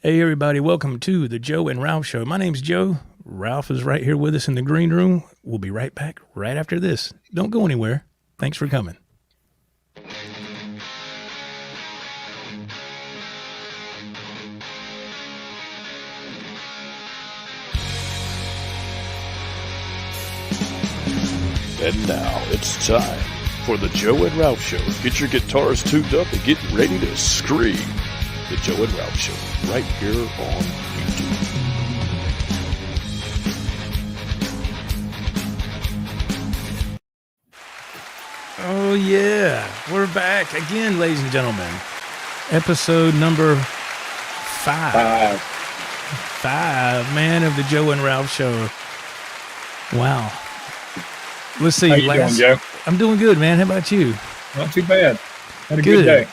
Hey, everybody. Welcome to the Joe and Ralph Show. My name's Joe. Ralph is right here with us in the green room. We'll be right back right after this. Don't go anywhere. Thanks for coming. And now it's time for the Joe and Ralph Show. Get your guitars tuned up and get ready to scream. The Joe and Ralph Show, right here on YouTube. Oh, yeah. We're back again, ladies and gentlemen. Episode number 5. 5, man, of the Joe and Ralph Show. Wow. Let's see. How you doing, Joe? I'm doing good, man. How about you? Not too bad. Had a good day.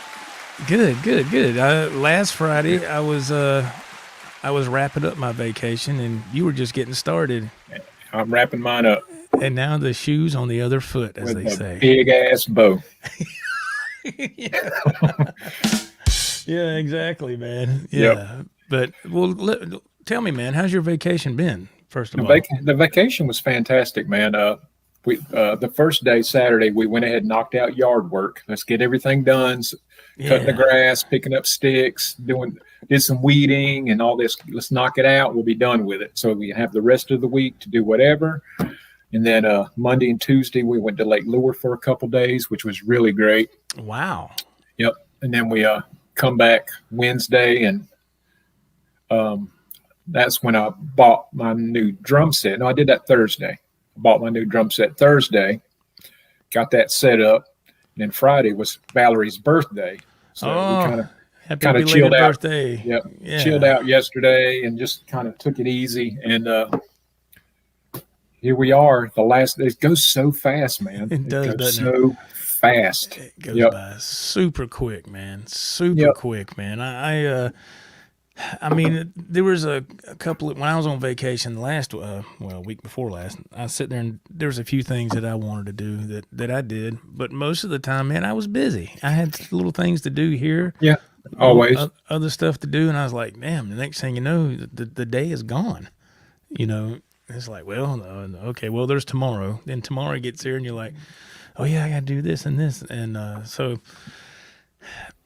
Good. Last Friday, I was wrapping up my vacation, and you were just getting started. I'm wrapping mine up. And now the shoe's on the other foot, as they say. Big ass bow. Yeah, exactly, man. Yeah, Yep. But tell me, man, how's your vacation been? First of all, The vacation was fantastic, man. The first day, Saturday, we went ahead and knocked out yard work. Let's get everything done. Cutting the grass, picking up sticks, did some weeding and all this. Let's knock it out. We'll be done with it. So we have the rest of the week to do whatever. And then Monday and Tuesday, we went to Lake Lure for a couple days, which was really great. Wow. Yep. And then we come back Wednesday, and that's when I bought my new drum set. No, I did that Thursday. I bought my new drum set Thursday, got that set up. And then Friday was Valerie's birthday. So we kind of chilled out. Birthday. Yep. Yeah. Chilled out yesterday and just kind of took it easy. And here we are. It goes so fast, man. It does, doesn't it? So fast. It goes by super quick, man. Super quick, man. I mean, there was a couple of, when I was on vacation week before last, I was sitting there and there was a few things that I wanted to do that I did, but most of the time, man, I was busy. I had little things to do here. Yeah, always. Other stuff to do, and I was like, damn, the next thing you know, the day is gone. You know, it's like, well, okay, well, there's tomorrow. Then tomorrow gets here and you're like, oh yeah, I got to do this and this. And so,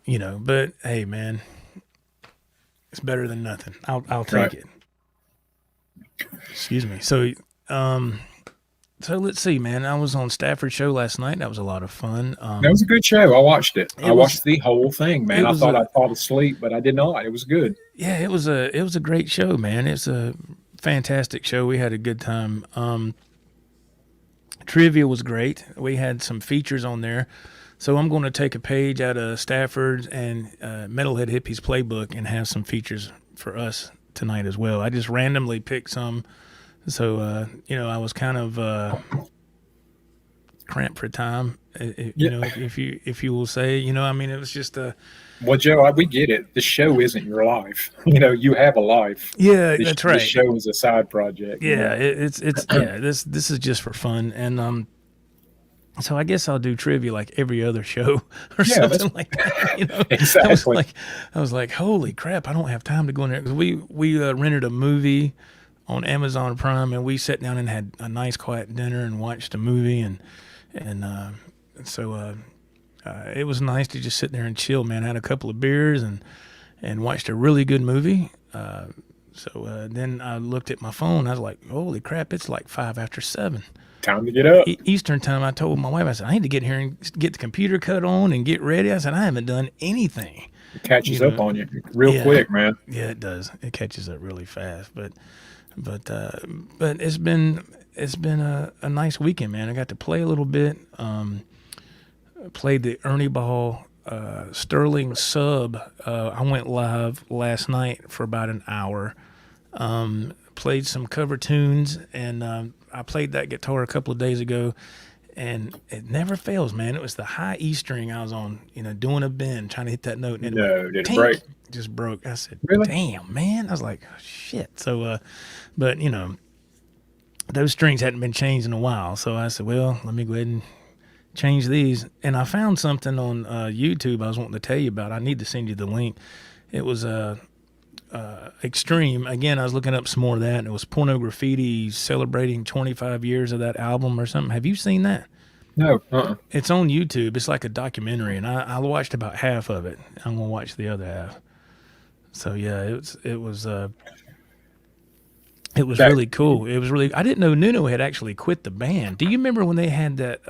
you know, but hey, man, it's better than nothing. I'll take it. Excuse me. So let's see, man. I was on Stafford show last night. That was a lot of fun. That was a good show. I watched it. I watched the whole thing, man. I thought I fall asleep, but I did not. It was good. Yeah, it was a great show, man. It's a fantastic show. We had a good time. Trivia was great. We had some features on there. So I'm going to take a page out of Stafford and Metalhead Hippies playbook and have some features for us tonight as well. I just randomly picked some. So, I was kind of cramped for time, you know, if you will say, you know, I mean, it was just Well, Joe, we get it. The show isn't your life. You know, you have a life. Yeah, that's right. The show is a side project. Yeah, it's this is just for fun. And so I guess I'll do trivia like every other show or something like that. You know? Exactly. I was like, holy crap, I don't have time to go in there. 'Cause we rented a movie on Amazon Prime, and we sat down and had a nice quiet dinner and watched a movie, and so it was nice to just sit there and chill, man. I had a couple of beers and watched a really good movie. So then I looked at my phone. I was like, holy crap, it's like 5 after 7. Time to get up. Eastern time. I told my wife, I said, I need to get here and get the computer cut on and get ready. I said, I haven't done anything. It catches up on you real quick, man. Yeah, it does. It catches up really fast. But it's been a nice weekend, man. I got to play a little bit. Played the Ernie Ball Sterling sub. I went live last night for about an hour. Played some cover tunes, and I played that guitar a couple of days ago, and it never fails, man. It was the high E string I was on, you know, doing a bend, trying to hit that note. And did it break? Just broke. I said, really? Damn, man. I was like, oh, shit. So, but, you know, those strings hadn't been changed in a while. So I said, well, let me go ahead and change these. And I found something on YouTube I was wanting to tell you about. I need to send you the link. It was Extreme. Again, I was looking up some more of that, and it was Porno Graffiti celebrating 25 years of that album or something. Have you seen that? No. It's on YouTube. It's like a documentary, and I watched about half of it. I'm gonna watch the other half. So yeah, it was really cool. It was really. I didn't know Nuno had actually quit the band. Do you remember when they had that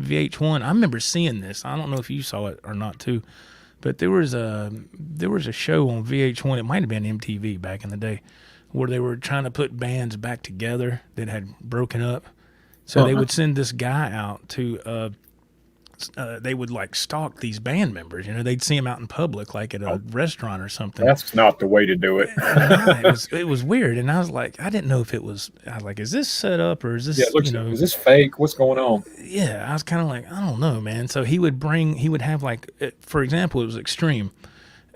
VH1? I remember seeing this. I don't know if you saw it or not too, but there was a show on VH1. It might have been MTV back in the day, where they were trying to put bands back together that had broken up. So they would send this guy out to. They would like stalk these band members. You know, they'd see them out in public, like at a restaurant or something. That's not the way to do it. It was weird, and I was like, I didn't know if it was. I was like, is this set up or is this? Yeah, it looks, is this fake? What's going on? Yeah, I was kind of like, I don't know, man. So he would have like, for example, it was Extreme,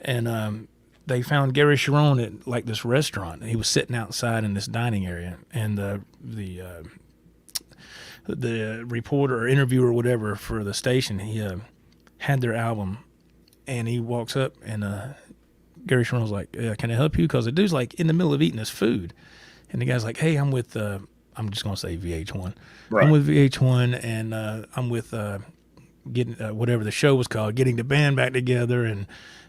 and they found Gary Sharon at like this restaurant. He was sitting outside in this dining area, and the reporter or interviewer or whatever for the station, he had their album, and he walks up, and Gary Sharon was like, can I help you? Because the dude's like in the middle of eating his food, and the guy's like, hey, I'm with I'm just gonna say VH1. Right. I'm with VH1, and I'm with getting whatever the show was called, getting the band back together,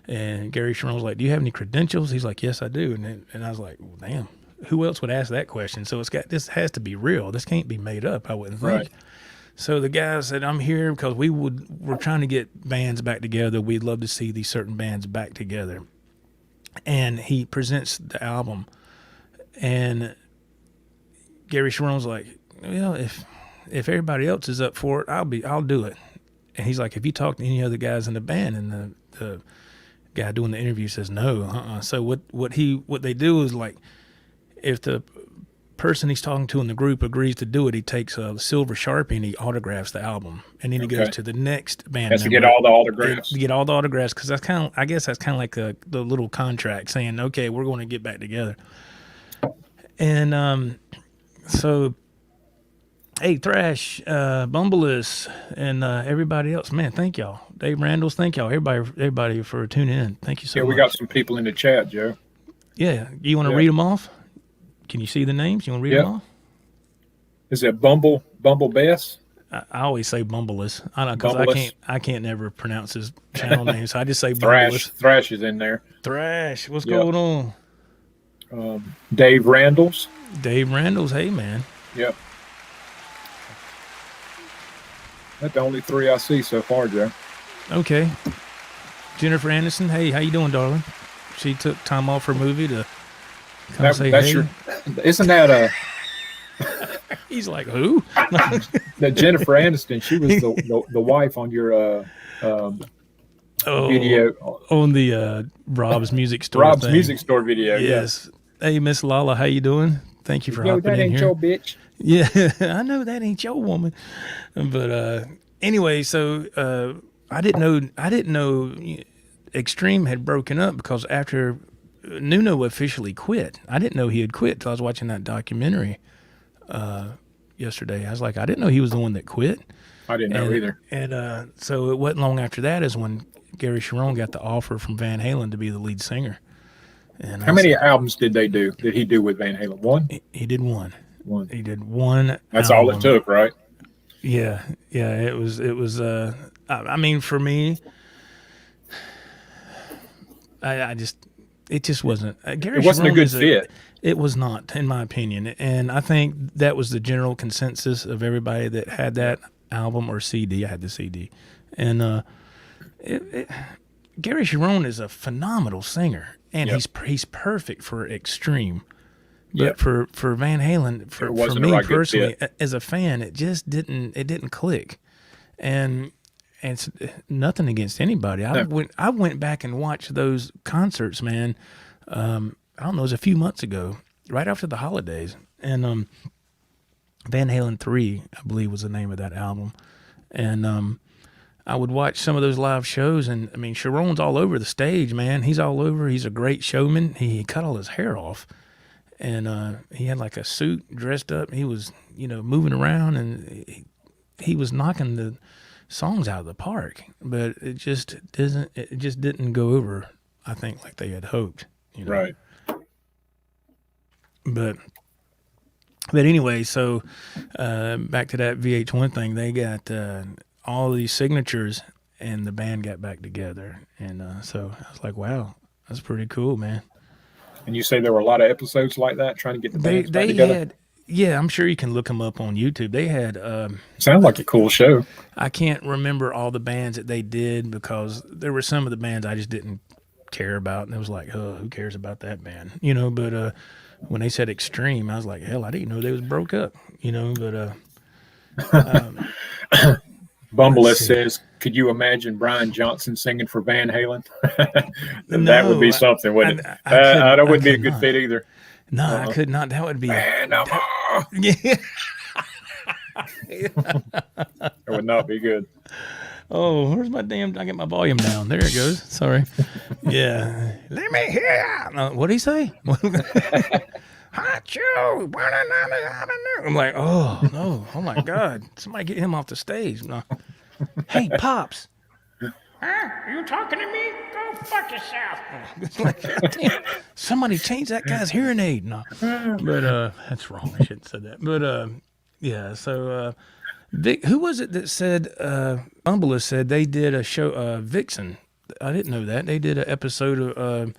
and Gary Sharon was like, do you have any credentials? He's like, yes, I do. And I was like, well, damn, who else would ask that question? So this has to be real. This can't be made up, I wouldn't think. Right. So the guy said, I'm here because we're trying to get bands back together. We'd love to see these certain bands back together. And he presents the album, and Gary Sharon's like, well, if everybody else is up for it, I'll do it. And he's like, have you talked to any other guys in the band? And the guy doing the interview says, no. So what they do is, like, if the person he's talking to in the group agrees to do it, he takes a silver Sharpie and he autographs the album, and then he goes to the next band member to get all the autographs. To get all the autographs, because I guess that's kind of like the little contract saying, okay, we're going to get back together. And so, hey, Thrash, Bumbleus, and everybody else, man, thank y'all. Dave Randalls, thank y'all. Everybody for tuning in. Thank you so much. Yeah, we got some people in the chat, Joe. Yeah, you want to read them off? Can you see the names? You want to read them off? Is it Bumble Bess? I always say Bumbleus. I know, because I can't never pronounce his channel name, so I just say Bumbleus. Thrash is in there. Thrash, what's going on? Dave Randalls. Dave Randalls, hey man. Yep. That's the only three I see so far, Joe. Okay. Jennifer Anderson, hey, how you doing, darling? She took time off her movie to come say hey. Isn't that a... He's like, who? That Jennifer Aniston, she was the wife on your video. On the Rob's Music Store Rob's Music Store video, yes. Hey, Miss Lala, how you doing? Thank you for hopping in here. That ain't your bitch. Yeah, I know that ain't your woman. But anyway, so I didn't know Extreme had broken up, because after Nuno officially quit, I didn't know he had quit till I was watching that documentary yesterday. I was like, I didn't know he was the one that quit. I didn't know either. And so it wasn't long after that is when Gary Sharon got the offer from Van Halen to be the lead singer. And how many albums did he do with Van Halen? One? He did one. He did one. That's album. All it took, right? Yeah. It was. I mean, for me, it just wasn't. Gary it wasn't Sharon a good fit. It was not, in my opinion, and I think that was the general consensus of everybody that had that album or CD. I had the CD, and Gary Sharon is a phenomenal singer, and he's perfect for Extreme. But for Van Halen, for me personally, as a fan, it just didn't click, and it's nothing against anybody. I went back and watched those concerts, man. I don't know, it was a few months ago, right after the holidays, and Van Halen 3, I believe, was the name of that album, and I would watch some of those live shows, and I mean, Sharon's all over the stage, man. He's all over. He's a great showman. He cut all his hair off. And he had like a suit, dressed up. He was, moving around, and he was knocking the songs out of the park. But it just didn't go over, I think, like they had hoped. you know. Right. But anyway, so back to that VH1 thing, they got all these signatures, and the band got back together, and so I was like, wow, that's pretty cool, man. And you say there were a lot of episodes like that, trying to get the bands back together? Yeah, I'm sure you can look them up on YouTube. They had sounds like a cool show. I can't remember all the bands that they did, because there were some of the bands I just didn't care about, and it was like, oh, who cares about that band, you know? But when they said Extreme, I was like, hell, I didn't know they was broke up, you know? But Bumbleless says, could you imagine Brian Johnson singing for Van Halen? No, that would be something, wouldn't it? That wouldn't be a good fit either. No, I could not. That would be. Yeah. That would not be good. Oh, where's my damn? I get my volume down. There it goes. Sorry. Yeah. Let me hear. What did he say? Hot show. I'm like, oh no, oh my God! Somebody get him off the stage. No. Hey, Pops. Huh? You talking to me? Go fuck yourself. It's like, damn, somebody change that guy's hearing aid. No, but that's wrong. I shouldn't have said that. But yeah. So who was it that said? Bumbleless said they did a show. Vixen. I didn't know that they did an episode of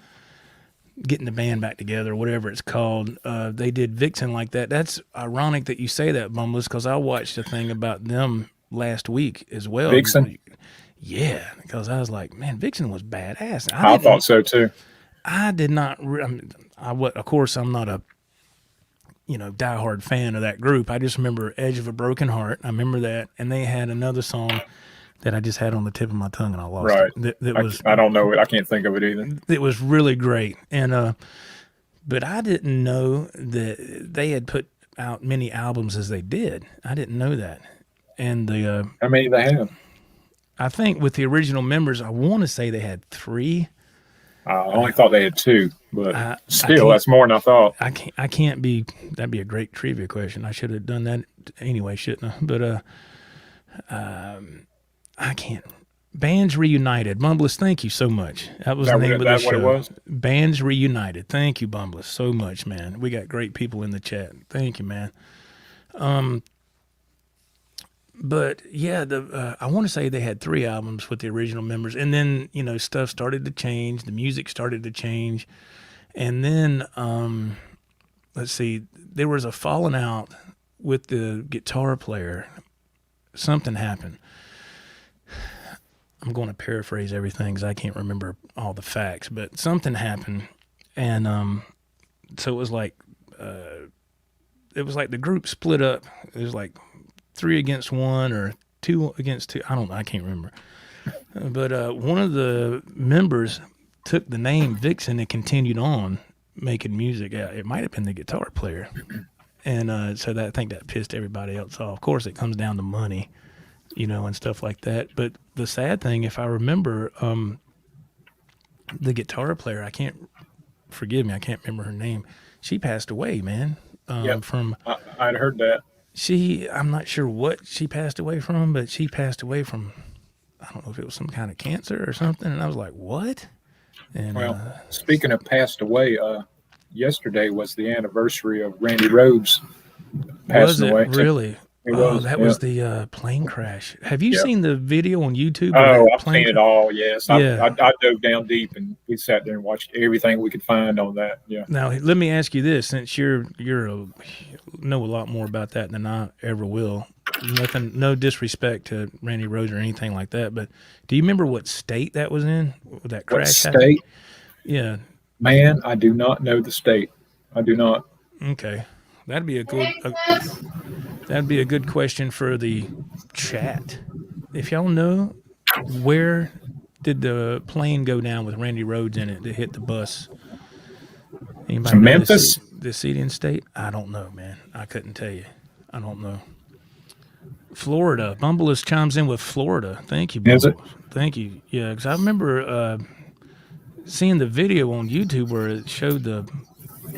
getting the band back together, whatever it's called. They did Vixen like that. That's ironic that you say that, Bumbleless, because I watched a thing about them last week as well. Vixen. Yeah, because I was like, man, Vixen was badass. I thought so too. I did not. Of course, I'm not a diehard fan of that group. I just remember "Edge of a Broken Heart." I remember that, and they had another song that I just had on the tip of my tongue, and I lost it. That was, I don't know it. I can't think of it either. It was really great, and but I didn't know that they had put out many albums as they did. I didn't know that, and the how many they have? I think with the original members, I want to say they had 3. I only thought they had 2, but still, that's more than I thought. I can't be. That'd be a great trivia question. I should have done that anyway, shouldn't I? But I can't. Bands Reunited. Bumbleless, thank you so much. That was the name of the show. What it was? Bands Reunited. Thank you, Bumbleless, so much, man. We got great people in the chat. Thank you, man. But yeah, I want to say they had 3 albums with the original members, and then stuff started to change. The music started to change, and then let's see, there was a falling out with the guitar player. Something happened. I'm going to paraphrase everything because I can't remember all the facts, but something happened, and so it was like the group split up. It was like 3 against 1 or 2 against 2. I don't know. I can't remember. But one of the members took the name Vixen and continued on making music. It might have been the guitar player. And so I think that pissed everybody else off. Of course, it comes down to money, and stuff like that. But the sad thing, if I remember, the guitar player, I can't remember her name. She passed away, man. From I'd heard that. I'm not sure what she passed away from, but she passed away from, I don't know if it was some kind of cancer or something. And I was like, what? And, speaking of passed away, yesterday was the anniversary of Randy Rhoads passing away. Really? It was. That was the plane crash. Have you seen the video on YouTube? Oh, I've seen it all. Yes. I dove down deep and we sat there and watched everything we could find on that. Yeah. Now, let me ask you this, since you know a lot more about that than I ever will. No disrespect to Randy Rhoads or anything like that, but do you remember what state that was in? That crash happened? State? Yeah. Man, I do not know the state. I do not. Okay. That'd be a good question for the chat. If y'all know, where did the plane go down with Randy Rhoads in it that hit the bus? Anybody know Memphis? The seat in state? I don't know, man. I couldn't tell you. I don't know. Florida. Bumbleless chimes in with Florida. Thank you, Bumbleless. Is it? Thank you. Yeah, because I remember seeing the video on YouTube where it showed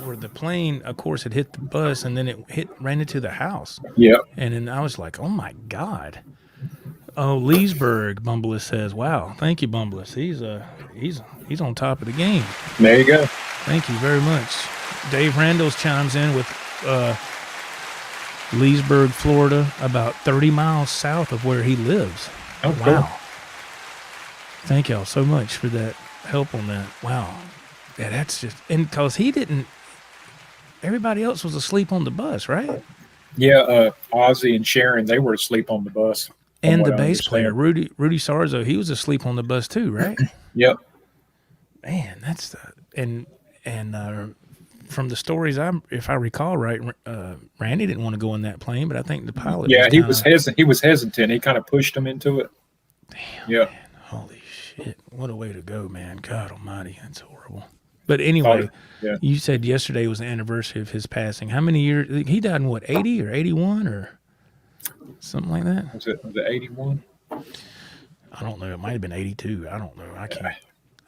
where the plane, of course, had hit the bus and then it ran into the house. Yeah. And then I was like, oh my God. Oh, Leesburg, Bumbless says. Wow, thank you, Bumbless. He's on top of the game. There you go. Thank you very much. Dave Randall's chimes in with Leesburg, Florida, about 30 miles south of where he lives. Oh, wow. cool. Thank y'all so much for that help on that. Wow. Yeah, that's just, and because everybody else was asleep on the bus, right? Yeah, Ozzy and Sharon, they were asleep on the bus. And the bass player, Rudy Sarzo, he was asleep on the bus too, right? Yep. Man, that's and from the stories, if I recall right, Randy didn't want to go in that plane, but I think the pilot. Yeah, he was hesitant. He was hesitant. He kind of pushed him into it. Damn. Yeah. Man, holy shit! What a way to go, man! God Almighty, that's horrible. But anyway, yeah. You said yesterday was the anniversary of his passing. How many years? He died in what, 80 or 81 or something like that? Was it 81? I don't know. It might have been 82. I don't know.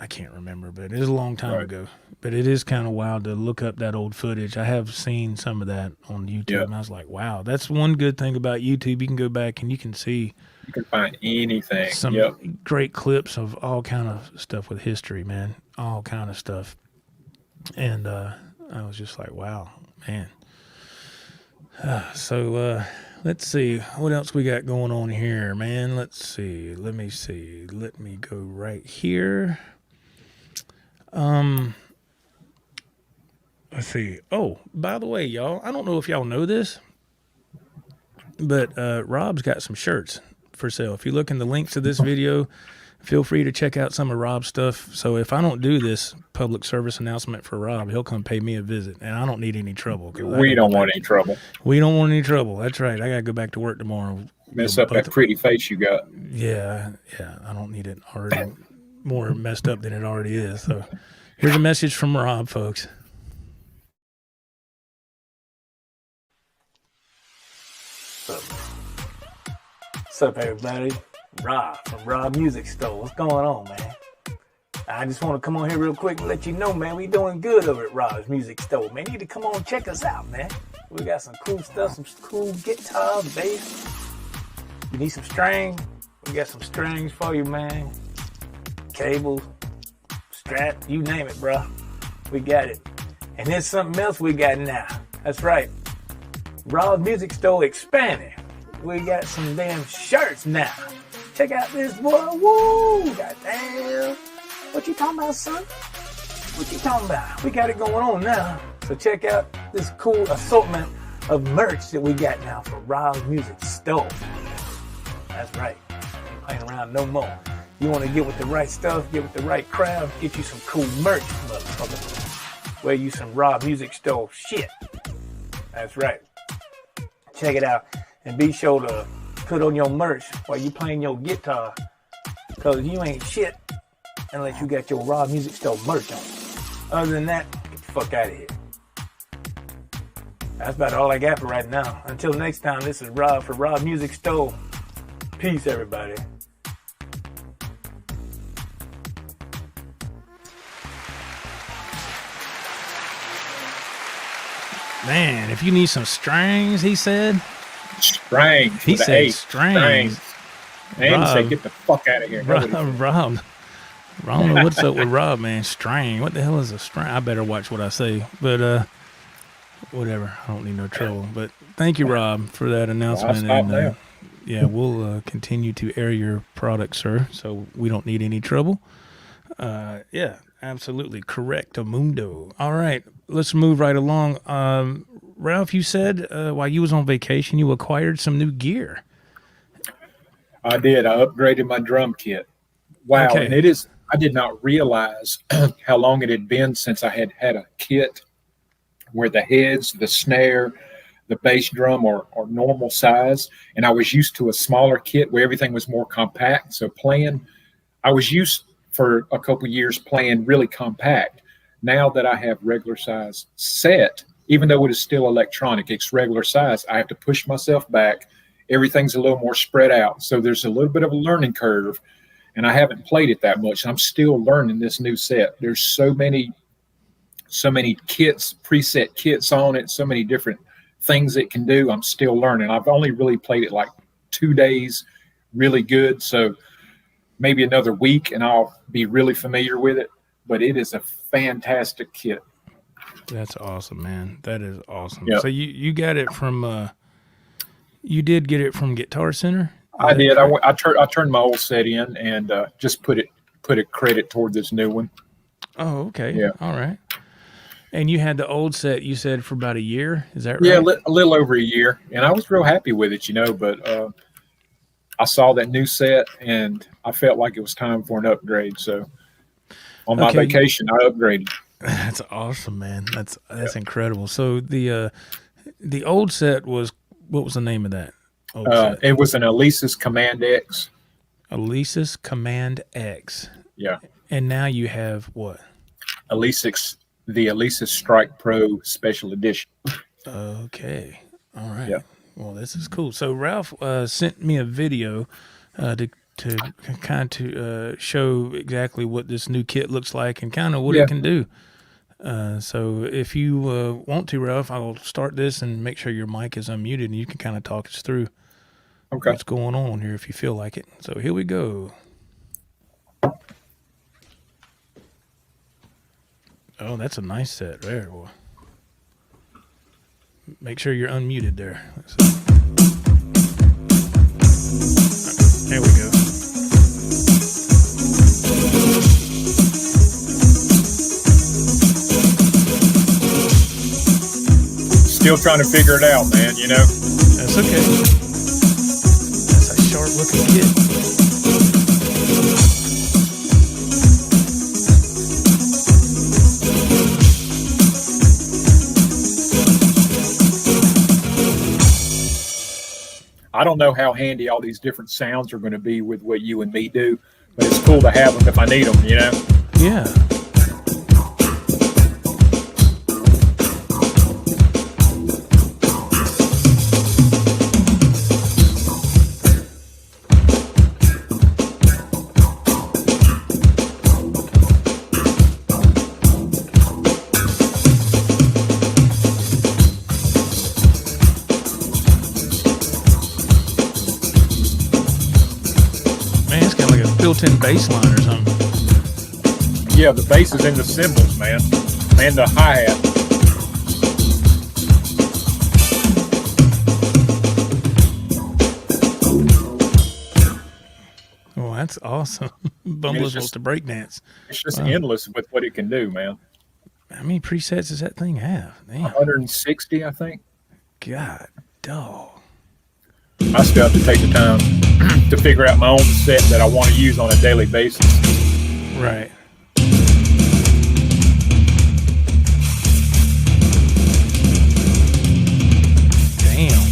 I can't remember, but it was a long time ago. But it is kind of wild to look up that old footage. I have seen some of that on YouTube, and I was like, wow, that's one good thing about YouTube. You can go back and you can see. You can find anything. Some great clips of all kind of stuff with history, man. All kind of stuff. And I was just like, wow, man. So let's see. What else we got going on here, man? Let's see. Let me see. Let me go right here. Let's see. Oh, by the way, y'all, I don't know if y'all know this, but Rob's got some shirts for sale. If you look in the links to this video, feel free to check out some of Rob's stuff. So if I don't do this public service announcement for Rob, he'll come pay me a visit, and I don't need any trouble. We don't want any trouble. We don't want any trouble. That's right. I got to go back to work tomorrow. Mess up that pretty face you got. Yeah. I don't need it already more messed up than it already is. So here's a message from Rob, folks. What's up, everybody? Rob from Rob Music Store. What's going on, man? I just want to come on here real quick and let you know, man, we doing good over at Rob's Music Store. Man, you need to come on and check us out, man. We got some cool stuff, some cool guitar, bass. You need some string? We got some strings for you, man. Cables, strap, you name it, bro. We got it. And there's something else we got now. That's right. Rob's Music Store expanding. We got some damn shirts now. Check out this boy. Woo! Goddamn. What you talking about, son? What you talking about? We got it going on now. So check out this cool assortment of merch that we got now for Rob's Music Store. That's right. Ain't playing around no more. You want to get with the right stuff, get with the right crowd, get you some cool merch, motherfucker. Wear you some Rob Music Store shit. That's right. Check it out. And be sure to put on your merch while you playing your guitar, because you ain't shit unless you got your Rob Music Store merch on. Other than that, get the fuck out of here. That's about all I got for right now. Until next time, this is Rob for Rob Music Store. Peace, everybody. Man, if you need some strings, he said. Strings. He said strings. And he said, get the fuck out of here. Rob. I don't know what's up with Rob, man. String. What the hell is a string? I better watch what I say. But whatever. I don't need no trouble. But thank you, Rob, for that announcement. And yeah, we'll continue to air your product, sir, so we don't need any trouble. Yeah, absolutely correct, Mundo. All right, let's move right along. Ralph, you said while you was on vacation, you acquired some new gear. I did. I upgraded my drum kit. Wow, okay. And it is. I did not realize how long it had been since I had had a kit where the heads, the snare, the bass drum are normal size, and I was used to a smaller kit where everything was more compact. So I was used for a couple of years playing really compact. Now that I have regular size set, even though it is still electronic, it's regular size, I have to push myself back. Everything's a little more spread out. So there's a little bit of a learning curve, and I haven't played it that much. I'm still learning this new set. There's so many kits, preset kits on it, so many different things it can do. I'm still learning. I've only really played it like 2 days really good. So maybe another week and I'll be really familiar with it. But it is a fantastic kit. That's awesome, man. That is awesome. Yep. So you got it from you did get it from Guitar Center? I did. I turned my old set in and just put a credit toward this new one. Oh, okay. Yeah. All right. And you had the old set, you said, for about a year? Is that right? Yeah, a little over a year. And I was real happy with it, but I saw that new set and I felt like it was time for an upgrade. So on my vacation, I upgraded. That's awesome, man. That's incredible. So the old set was, what was the name of that? It was an Alesis Command X. Alesis Command X. Yeah. And now you have what? The Alesis Strike Pro Special Edition. Okay. All right. Yeah. Well, this is cool. So Ralph sent me a video to show exactly what this new kit looks like and kind of what it can do. So if you want to, Ralph, I'll start this and make sure your mic is unmuted and you can kind of talk us through what's going on here if you feel like it. So here we go. Oh, that's a nice set there, boy. Make sure you're unmuted there. There we go. Still trying to figure it out, man, That's okay. That's a sharp looking kit. I don't know how handy all these different sounds are going to be with what you and me do, but it's cool to have them if I need them, Yeah. Built-in bass line or something. Yeah, the bass is in the cymbals, man, and the hi-hat. Oh, that's awesome. Bumbles wants to breakdance. It's just endless with what it can do, man. How many presets does that thing have? Damn. 160, I think. God, dog. I still have to take the time to figure out my own set that I want to use on a daily basis. Right. Damn.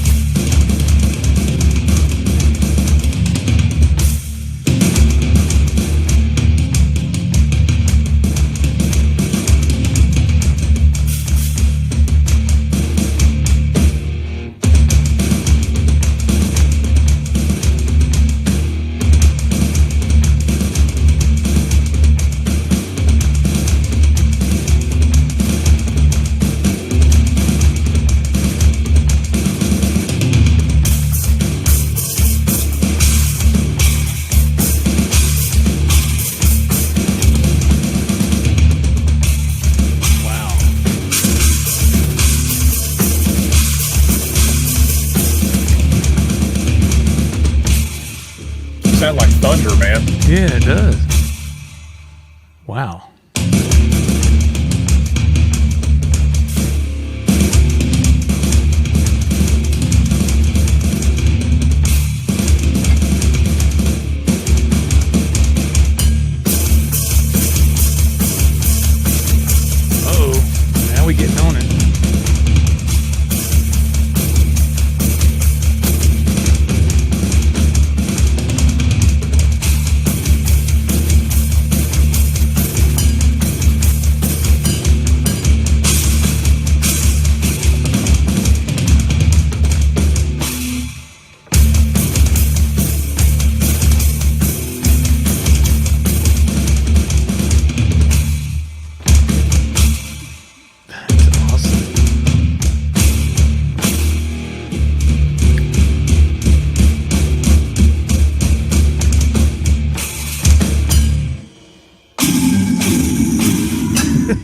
Sound like thunder, man. Yeah, it does. Wow. Uh-oh. Now we getting on it.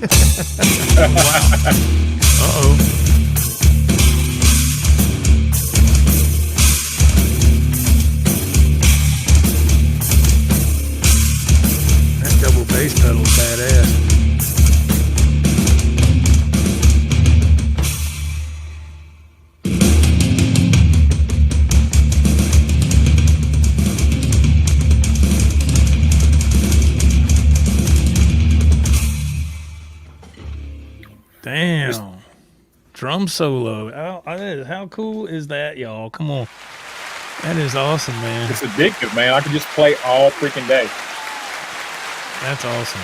Uh-oh. That double bass pedal's badass. Damn. Drum solo. How cool is that, y'all? Come on. That is awesome, man. It's addictive, man. I can just play all freaking day. That's awesome.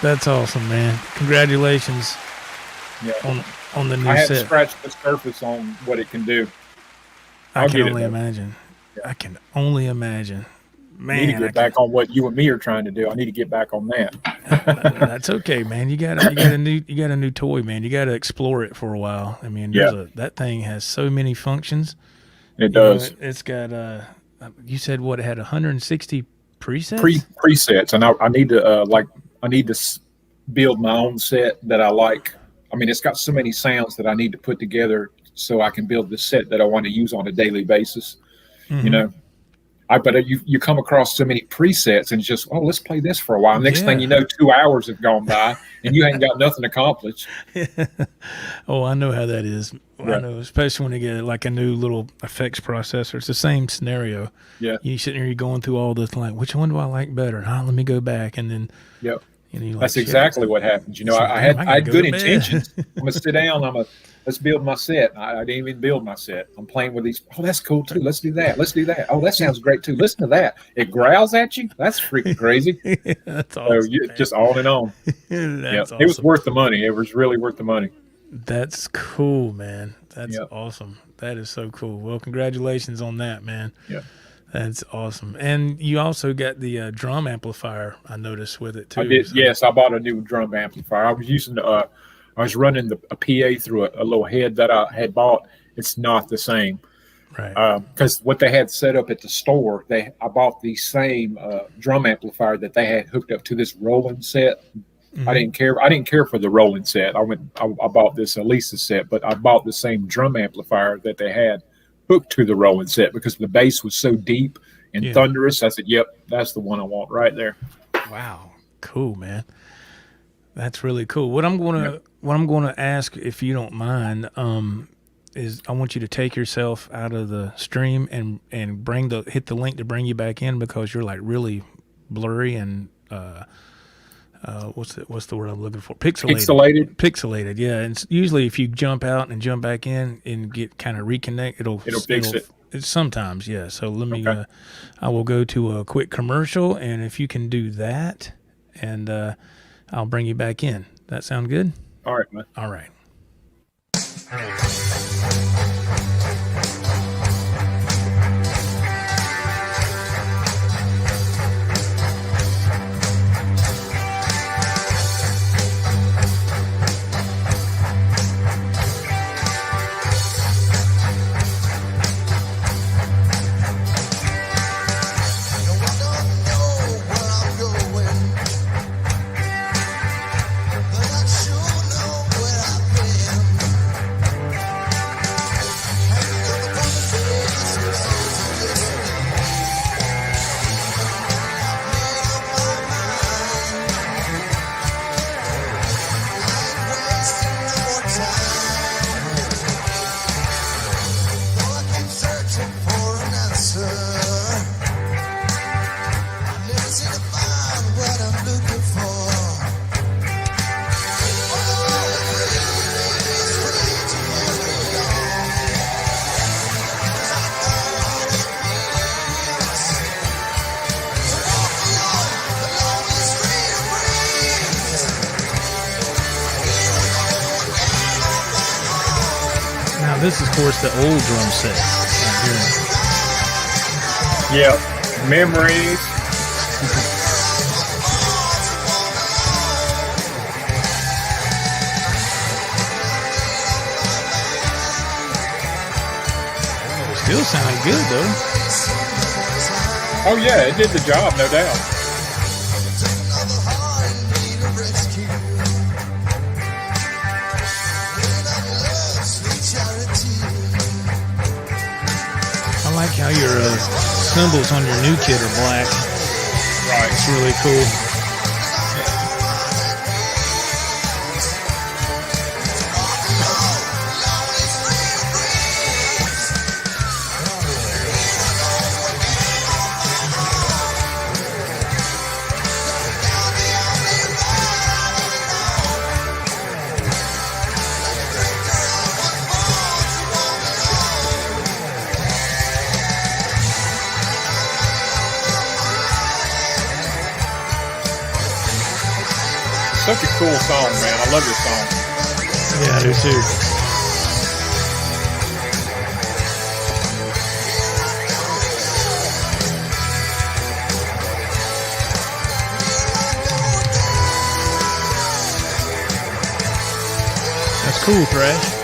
That's awesome, man. Congratulations on the new I set. haven't scratched the surface on what it can do. I can only imagine. I can only imagine. Man, I need to get back on what you and me are trying to do. I need to get back on that. That's okay, man. You got a new toy, man. You got to explore it for a while. I mean, that thing has so many functions. It does. It's got you said what? It had 160 presets. Presets, and I need to build my own set that I like. I mean, it's got so many sounds that I need to put together so I can build the set that I want to use on a daily basis. Mm-hmm. You know. But you come across so many presets and it's just, let's play this for a while. Next thing you know, 2 hours have gone by and you ain't got nothing accomplished. Oh, I know how that is. I know, especially when you get like a new little effects processor. It's the same scenario. Yeah. You sitting here, you're going through all this, like, which one do I like better? Let me go back. And then, yep. Like, that's exactly what happens. You know, I had good intentions. I'm going to sit down. Let's build my set. I didn't even build my set. I'm playing with these. Oh, that's cool too. Let's do that. Let's do that. Oh, that sounds great too. Listen to that. It growls at you. That's freaking crazy. That's awesome. So just on and on. That's awesome. It was worth the money. It was really worth the money. That's cool, man. That's awesome. That is so cool. Well, congratulations on that, man. Yeah. That's awesome. And you also got the drum amplifier, I noticed, with it too. I did. So. Yes, I bought a new drum amplifier. I was using I was running a PA through a little head that I had bought. It's not the same, right? Because what they had set up at the store, I bought the same drum amplifier that they had hooked up to this Roland set. Mm-hmm. I didn't care for the Roland set. I bought this Elisa set, but I bought the same drum amplifier that they had hooked to the Roland set because the bass was so deep and thunderous. I said, "Yep, that's the one I want right there." Wow, cool, man. That's really cool. What I'm going to ask, if you don't mind, is I want you to take yourself out of the stream and hit the link to bring you back in because you're like really blurry and what's the word I'm looking for? Pixelated. Yeah. And usually if you jump out and jump back in and get kind of reconnect, it'll fix it. Sometimes, yeah. So let me. I will go to a quick commercial, and if you can do that, and I'll bring you back in. That sound good? All right, man. All right. This is, of course, the old drum set. Yeah, memories. Still sounding good, though. Oh, yeah, it did the job, no doubt. cymbals on your new kit are black. Right. It's really cool. Such a cool song, man. I love this song. Yeah, I do too. That's cool, Thrash.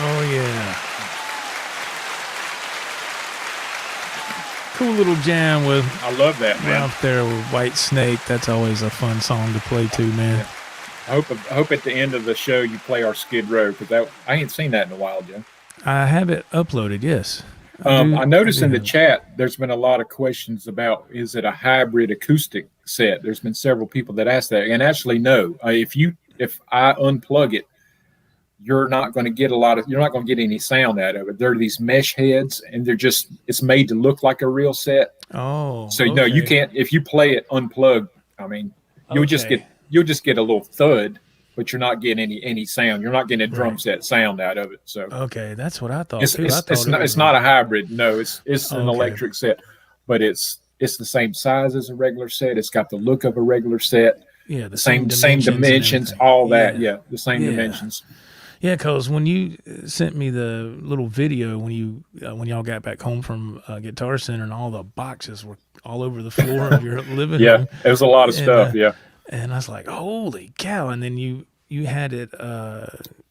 Oh, yeah. Cool little jam with I love that, man. out there with White Snake. That's always a fun song to play too, man. I hope at the end of the show you play our Skid Row, because I ain't seen that in a while, Joe. I have it uploaded, yes. I noticed in the chat there's been a lot of questions about, is it a hybrid acoustic set? There's been several people that asked that, and actually no. If I unplug it, you're not going to get any sound out of it. They're these mesh heads, and it's made to look like a real set. Oh, so no, you can't. If you play it unplugged, I mean, you'll just get a little thud, but you're not getting any sound. You're not getting a drum set sound out of it. So okay, that's what I thought. It's not a hybrid. No, it's an electric set, but it's the same size as a regular set. It's got the look of a regular set. Yeah, the same dimensions, all that. Yeah, the same dimensions. Yeah, because when you sent me the little video when y'all got back home from Guitar Center and all the boxes were all over the floor of your living room. Yeah, it was a lot of stuff. Yeah, and I was like, holy cow! And then you had it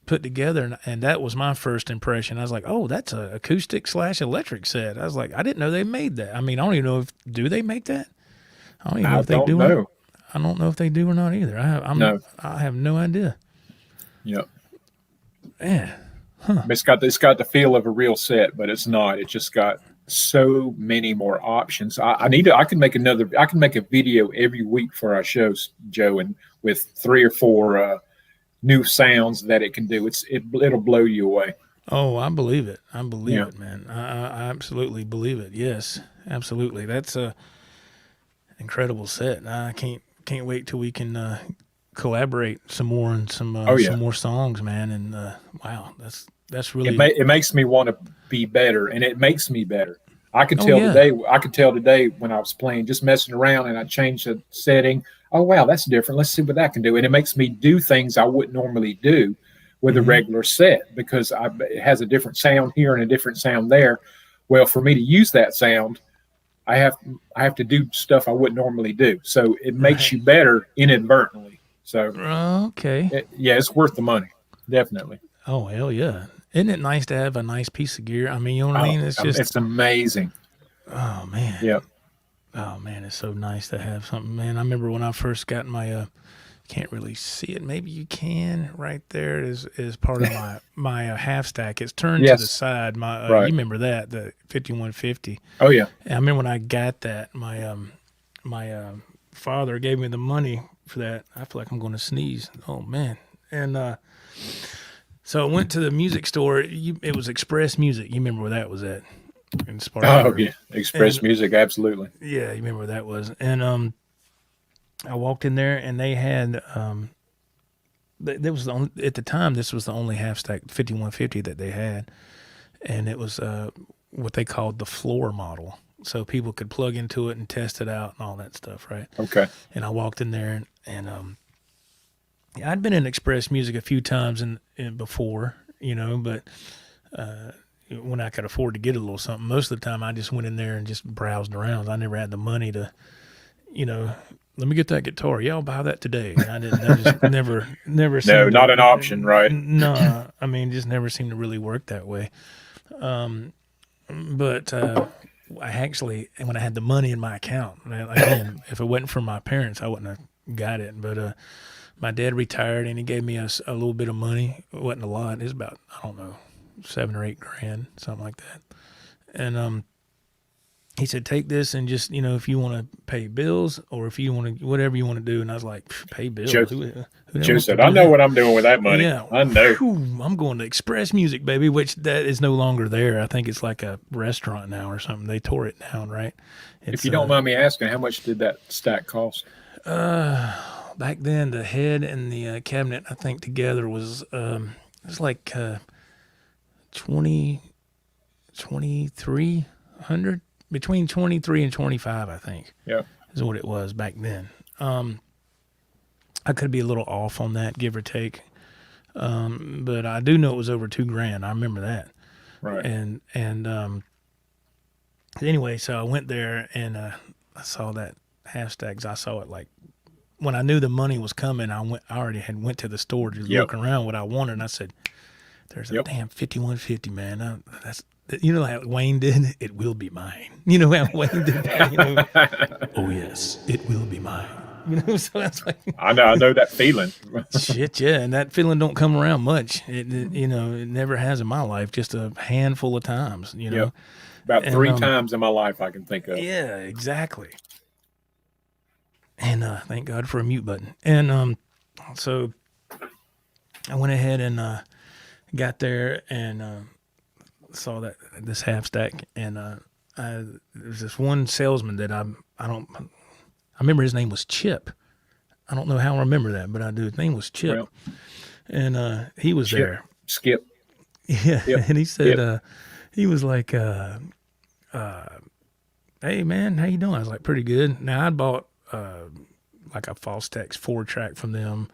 put together, and that was my first impression. I was like, oh, that's a acoustic / electric set. I was like, I didn't know they made that. I mean, I don't even know do they make that? I don't even know if they do. I don't know if they do or not either. I have no idea. Yep. Man. Huh. It's got the feel of a real set, but it's not. It's just got so many more options. I can make a video every week for our shows, Joe, and with 3 or 4 new sounds that it can do. It'll blow you away. Oh, I believe it. I believe it, man. I absolutely believe it. Yes, absolutely. That's a incredible set. I can't wait till we can collaborate some more on some more songs, man. And wow, that's really it makes me want to be better, and it makes me better. I could tell today when I was playing, just messing around, and I changed the setting. Oh wow, that's different. Let's see what that can do. And it makes me do things I wouldn't normally do with a regular set, because it has a different sound here and a different sound there. Well, for me to use that sound, I have to do stuff I wouldn't normally do. So it makes you better inadvertently. So okay, it's worth the money, definitely. Oh hell yeah! Isn't it nice to have a nice piece of gear? I mean, you know what I mean? It's amazing. Oh man. Yep. Oh man, it's so nice to have something, man. I remember when I first got my can't really see it. Maybe you can. Right there is part of my half stack. It's turned to the side. My you remember that, the 5150. Oh yeah. And I remember when I got that, my father gave me the money for that. I feel like I'm going to sneeze. Oh man. And So I went to the music store. It was Express Music. You remember where that was at? In Spartanburg. Oh yeah, Express Music, absolutely. Yeah, you remember where that was. And I walked in there, and they had there was at the time this was the only half stack 5150 that they had, and it was what they called the floor model, so people could plug into it and test it out and all that stuff, right? Okay. And I walked in there, and I'd been in Express Music a few times in before, but when I could afford to get a little something, most of the time I just went in there and just browsed around. I never had the money to, let me get that guitar. Yeah, I'll buy that today. And I didn't. I just never. No, not an option, right? No, I mean, just never seemed to really work that way. But I actually, when I had the money in my account, again, if it wasn't for my parents, I wouldn't have got it. But my dad retired, and he gave me a little bit of money. It wasn't a lot. It was about, I don't know, $7 or $8 grand, something like that. And he said, take this and just, if you want to pay bills or if you want to, whatever you want to do. And I was like, pay bills? Joe said, I know what I'm doing with that money. Yeah, I know. Whew, I'm going to Express Music, baby, which that is no longer there. I think it's like a restaurant now or something. They tore it down, right? If you don't mind me asking, how much did that stack cost? Back then, the head and the cabinet, I think together was like 2,300, between 23 and 25, I think. Yeah, is what it was back then. I could be a little off on that, give or take, but I do know it was over $2 grand. I remember that. Right. And anyway, so I went there and I saw that half stacks. I saw it like when I knew the money was coming. I already had went to the store to look around what I wanted, and I said, "There's a damn 5150, man. That's." How Wayne did, it will be mine. How Wayne did that, oh yes, it will be mine. So that's like I know that feeling. Shit, yeah, and that feeling don't come around much. It never has in my life, just a handful of times, Yep. About 3 times in my life I can think of. Yeah, exactly. And thank God for a mute button. And so I went ahead and got there and saw this half stack, and there's this one salesman that I remember his name was Chip. I don't know how I remember that, but I do. His name was Chip, well, and he was Chip, there. Skip. Yeah, yep. And he said he was like, "Hey man, how you doing?" I was like, "Pretty good." Now I bought like a Fostex 4-track from them.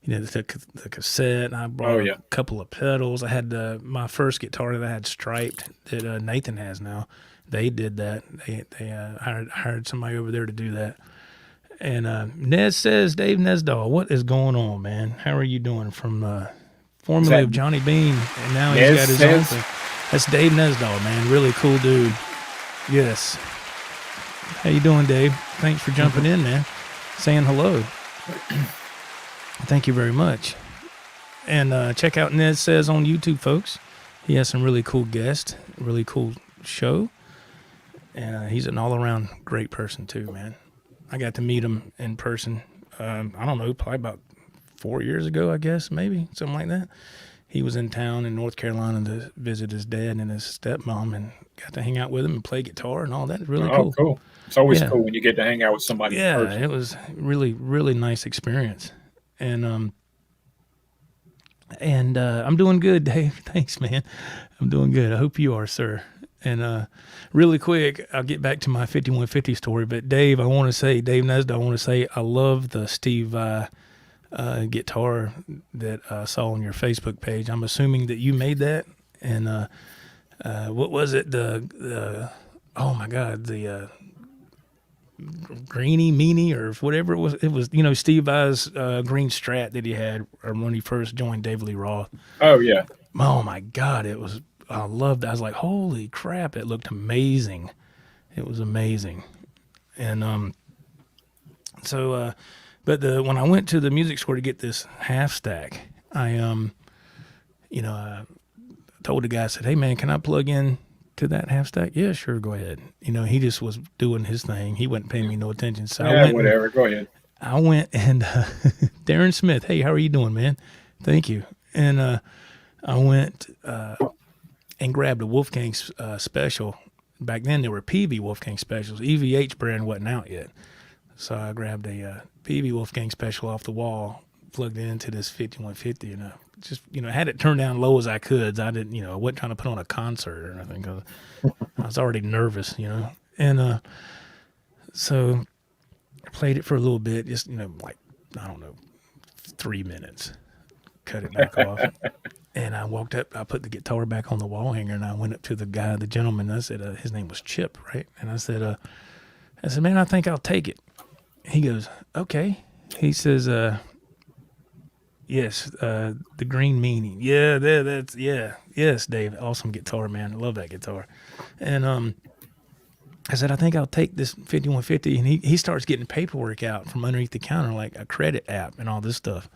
The cassette, and I brought a couple of pedals. I had my first guitar that I had striped that Nathan has now. They did that. They hired somebody over there to do that. And Nez says, Dave Nesdahl, what is going on, man? How are you doing? From formerly of Johnny Bean, and now he's got his own thing. That's Dave Nesdahl, man. Really cool dude. Yes. How you doing, Dave? Thanks for jumping in, man. Saying hello. Thank you very much. And check out Ned Says on YouTube, folks. He has some really cool guests, really cool show. And he's an all-around great person, too, man. I got to meet him in person, I don't know, probably about 4 years ago, I guess, maybe, something like that. He was in town in North Carolina to visit his dad and his stepmom, and got to hang out with him and play guitar and all that. It's really cool. Oh, cool. It's always cool when you get to hang out with somebody in person. Yeah, it was really, really nice experience. And I'm doing good, Dave. Thanks, man. I'm doing good. I hope you are, sir. And really quick, I'll get back to my 5150 story. But Dave, Dave Nesda, I want to say I love the Steve Vai guitar that I saw on your Facebook page. I'm assuming that you made that. And what was it? The oh my God, the Greeny Meanie or whatever it was. It was, Steve Vai's green Strat that he had when he first joined Dave Lee Roth. Oh yeah. Oh my God, I loved it. I was like, holy crap, it looked amazing. It was amazing. And but when I went to the music store to get this half stack, I told the guy, I said, hey man, can I plug in to that half stack? Yeah, sure, go ahead. He just was doing his thing. He wasn't paying me no attention. So yeah, whatever, go ahead. I went and Darren Smith, hey, how are you doing, man? Thank you. And I went and grabbed a Wolfgang special. Back then there were PV Wolfgang specials. EVH brand wasn't out yet. So I grabbed a PV Wolfgang special off the wall, plugged it into this 5150, and just, had it turned down low as I could. I didn't, I wasn't trying to put on a concert or anything because I was already nervous, And so I played it for a little bit, just, like, I don't know, 3 minutes. Cut it back off. And I walked up, I put the guitar back on the wall hanger, and I went up to the gentleman. I said, his name was Chip, right? And I said, man, I think I'll take it. He goes, okay. He says, yes, the green meaning. Yeah, yes, Dave. Awesome guitar, man. I love that guitar. And I said, I think I'll take this 5150. And he starts getting paperwork out from underneath the counter, like a credit app and all this stuff.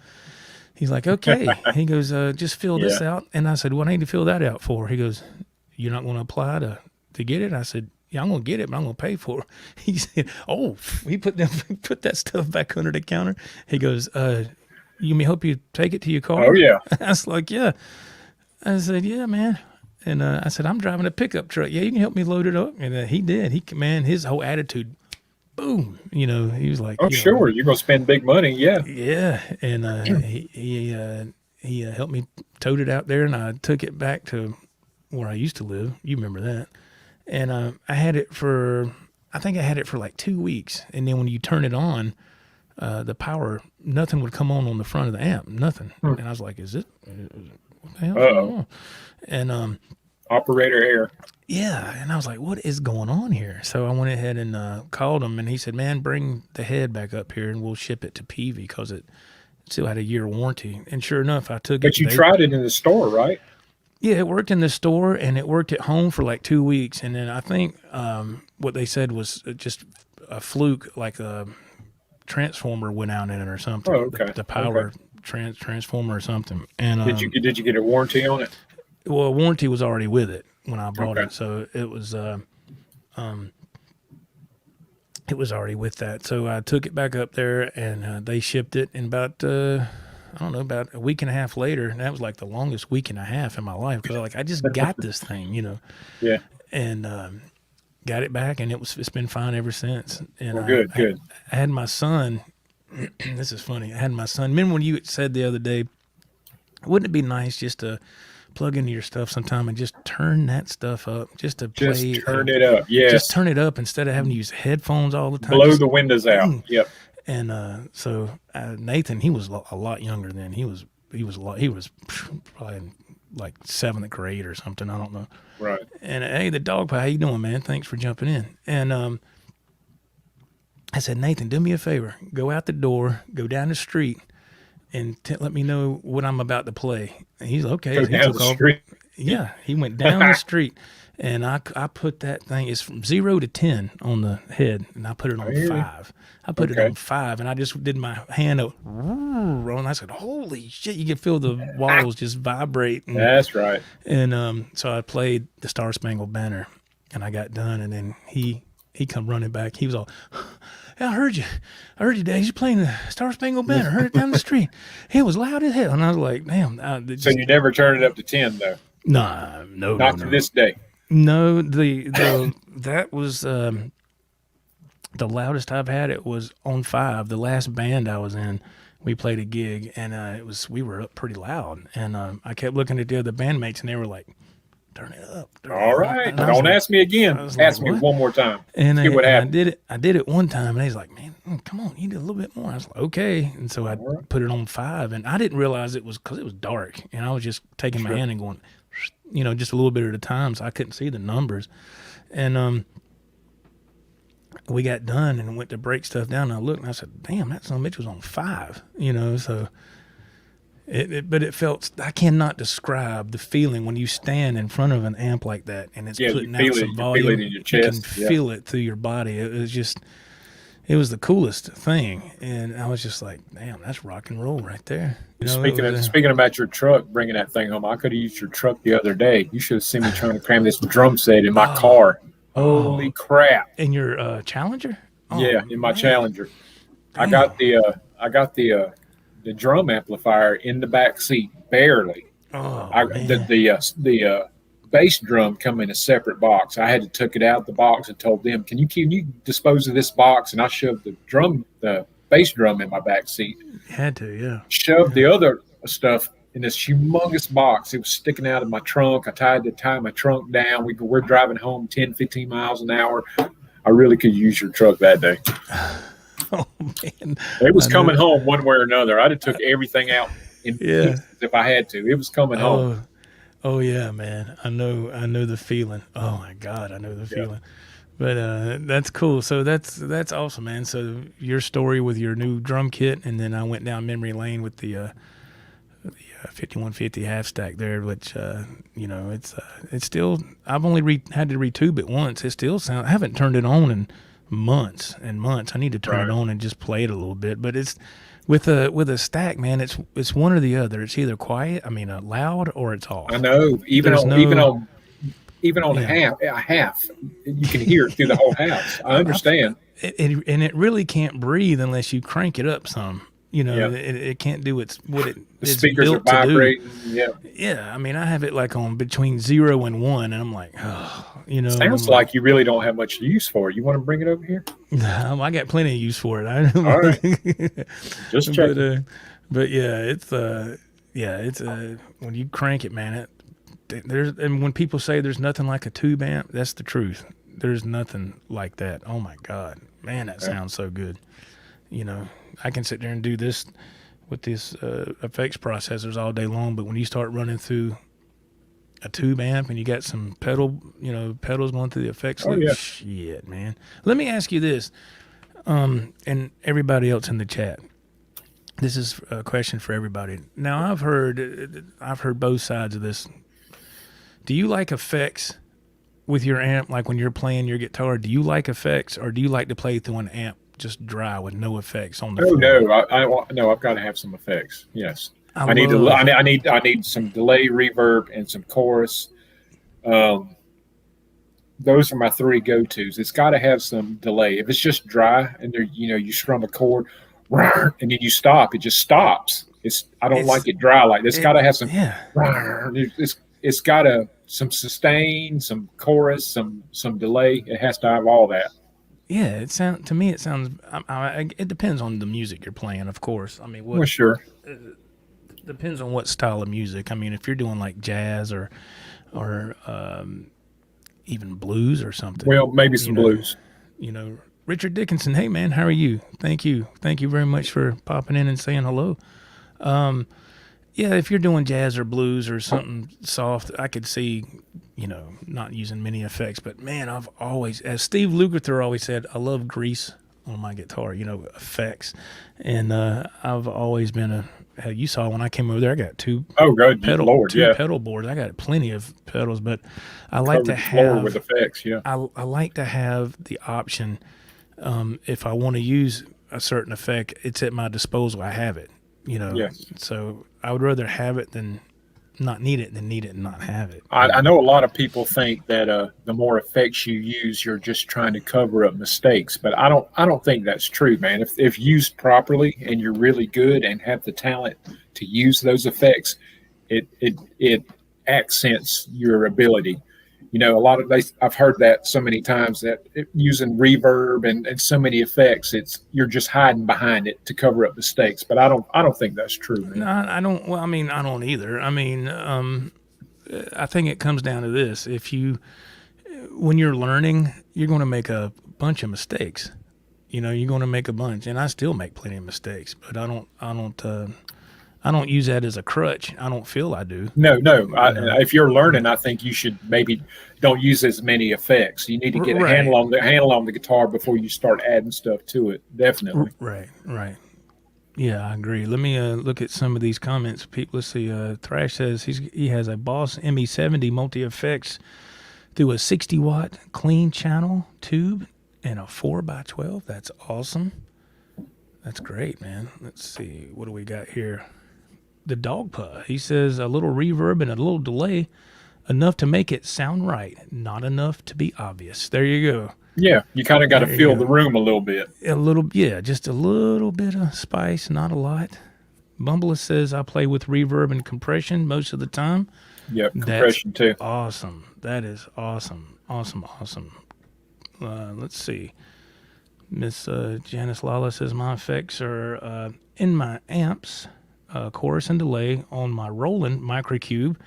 He's like, okay. He goes, just fill this out. And I said, what do I need to fill that out for? He goes, you're not going to apply to get it? I said, yeah, I'm going to get it, but I'm going to pay for it. He said, oh, he put that stuff back under the counter. He goes, you may help you take it to your car? Oh, yeah. I was like, yeah. I said, yeah, man. And I said, I'm driving a pickup truck. Yeah, you can help me load it up. And he did. His whole attitude, boom. He was like, oh, sure. You're going to spend big money. Yeah. Yeah. And he helped me tote it out there, and I took it back to where I used to live. You remember that. And I had it for like 2 weeks. And then when you turn it on, the power, nothing would come on the front of the amp, nothing. And I was like, what the hell's going on? And operator error. Yeah, and I was like, what is going on here? So I went ahead and called him, and he said, man, bring the head back up here, and we'll ship it to PV because it still had a year warranty. And sure enough, I took it. But you tried it in the store, right? Yeah, it worked in the store, and it worked at home for like 2 weeks. And then I think what they said was just a fluke, like a transformer went out in it or something. Oh, okay. The power transformer or something. And did you get a warranty on it? Well, warranty was already with it when I bought it, so it was already with that. So I took it back up there, and they shipped it. And about about a week and a half later, and that was like the longest week and a half in my life because I just got this thing, Yeah. And got it back, and it's been fine ever since. And well, good. I had my son. This is funny. I had my son. Remember when you had said the other day, wouldn't it be nice just to plug into your stuff sometime and just turn that stuff up, just to play? Just turn it up, yes. Just turn it up instead of having to use headphones all the time. Blow the windows out. Yep. And so Nathan, he was a lot younger then. He was probably in like 7th grade or something. I don't know. Right. And hey, the dog pie, how you doing, man? Thanks for jumping in. And I said, Nathan, do me a favor. Go out the door, go down the street, and let me know what I'm about to play. And he's okay. Go down the street. Yeah, he went down the street, and I put that thing. It's from 0 to 10 on the head, and I put it on 5. I put it on 5, and I just did my hand up, and I said, "Holy shit!" You can feel the walls just vibrate. And, that's right. And so I played the Star Spangled Banner, and I got done, and then he come running back. He was all, "Yeah, I heard you, Dad. You're playing the Star Spangled Banner. I heard it down the street. It was loud as hell." And I was like, "Damn!" So you never turned it up to 10, though? No, not to this day. No, that was the loudest I've had. It was on 5. The last band I was in, we played a gig, and we were up pretty loud. And I kept looking at the other bandmates, and they were like, "Turn it up." All right, don't ask me again. Ask me one more time. And see what happened. I did it one time, and he's like, "Man, come on, you did a little bit more." I was like, "Okay." And so I put it on 5, and I didn't realize it was because it was dark, and I was just taking my hand and going, just a little bit at a time, so I couldn't see the numbers. And we got done and went to break stuff down, and I looked and I said, "Damn, that son of a bitch was on 5." So but it felt, I cannot describe the feeling when you stand in front of an amp like that and it's putting out some volume. You feel it in your chest. You can feel it through your body. It was the coolest thing, and I was just like, "Damn, that's rock and roll right there." Speaking about your truck, bringing that thing home, I could have used your truck the other day. You should have seen me trying to cram this drum set in my car. Holy crap! In your Challenger? Yeah, in my Challenger. Damn. I got the drum amplifier in the back seat, barely. Oh, The bass drum come in a separate box. I had to took it out of the box and told them, can you dispose of this box? And I shoved the bass drum in my back seat. Had to, yeah. Shoved the other stuff in this humongous box. It was sticking out of my trunk. I tried to tie my trunk down. We're driving home 10, 15 miles an hour. I really could use your truck that day. Oh, man. It was coming home one way or another. I'd have took everything out in pieces if I had to. It was coming home. Oh yeah, man. I know the feeling. Oh my God, I know the feeling. But that's cool. So that's awesome, man. So your story with your new drum kit, and then I went down memory lane with the 5150 half stack there, which it's still. I've only had to retube it once. It still sounds. I haven't turned it on in months and months. I need to turn it on and just play it a little bit. But it's with a stack, man. It's one or the other. It's either loud, or it's off. I know. Even on half, you can hear it through the whole house. I understand. And it really can't breathe unless you crank it up some. It can't do the speakers built are vibrating. Yeah. I mean, I have it like on between 0 and 1, and I'm like, Sounds like you really don't have much use for it. You want to bring it over here? I got plenty of use for it. All right. Just check. But it's when you crank it, man. And when people say there's nothing like a tube amp, that's the truth. There's nothing like that. Oh my God, man, that sounds so good. I can sit there and do this with these effects processors all day long, but when you start running through a tube amp and you got some pedals going through the effects loop, shit, man. Let me ask you this, and everybody else in the chat. This is a question for everybody. Now, I've heard both sides of this. Do you like effects with your amp, like when you're playing your guitar? Do you like effects, or do you like to play through an amp just dry with no effects on the floor? No, I've got to have some effects. Yes, I need some delay, reverb, and some chorus. Those are my three go-tos. It's got to have some delay. If it's just dry and you strum a chord, and then you stop, it just stops. I don't like it dry like this. It's got to have some. It's got some sustain, some chorus, some delay. It has to have all that. Yeah, to me it sounds. It depends on the music you're playing, of course. I mean, sure. Depends on what style of music. I mean, if you're doing like jazz or even blues or something. Well, maybe some blues. Richard Dickinson. Hey, man, how are you? Thank you very much for popping in and saying hello. Yeah, if you're doing jazz or blues or something soft, I could see, not using many effects. But man, I've always, as Steve Lukather always said, I love grease on my guitar, effects. And I've always been you saw when I came over there, I got two pedal boards. I got plenty of pedals, but I like to have with effects. Yeah, I like to have the option. If I want to use a certain effect, it's at my disposal. I have it. Yes. So I would rather have it than not need it and not have it. I know a lot of people think that the more effects you use, you're just trying to cover up mistakes, but I don't think that's true, man. If used properly and you're really good and have the talent to use those effects, it accents your ability. I've heard that so many times that using reverb and so many effects, you're just hiding behind it to cover up mistakes. But I don't think that's true, man. No, I don't. Well, I mean, I don't either. I mean, I think it comes down to this: when you're learning, you're going to make a bunch of mistakes. You're going to make a bunch, and I still make plenty of mistakes. But I don't use that as a crutch. I don't feel I do. No. If you're learning, I think you should maybe don't use as many effects. You need to get a handle on the guitar before you start adding stuff to it. Definitely. Right. Yeah, I agree. Let me look at some of these comments. People, let's see. Thrash says he has a Boss ME70 multi-effects through a 60-watt clean channel tube and a 4x12. That's awesome. That's great, man. Let's see. What do we got here? The dog paw. He says a little reverb and a little delay, enough to make it sound right, not enough to be obvious. There you go. Yeah, you kind of got to fill the room a little bit. Just a little bit of spice, not a lot. Bumble says I play with reverb and compression most of the time. Yep, compression too. Awesome. That is awesome. Awesome. Let's see. Miss Janice Lala says my effects are in my amps, chorus and delay on my Roland Micro Cube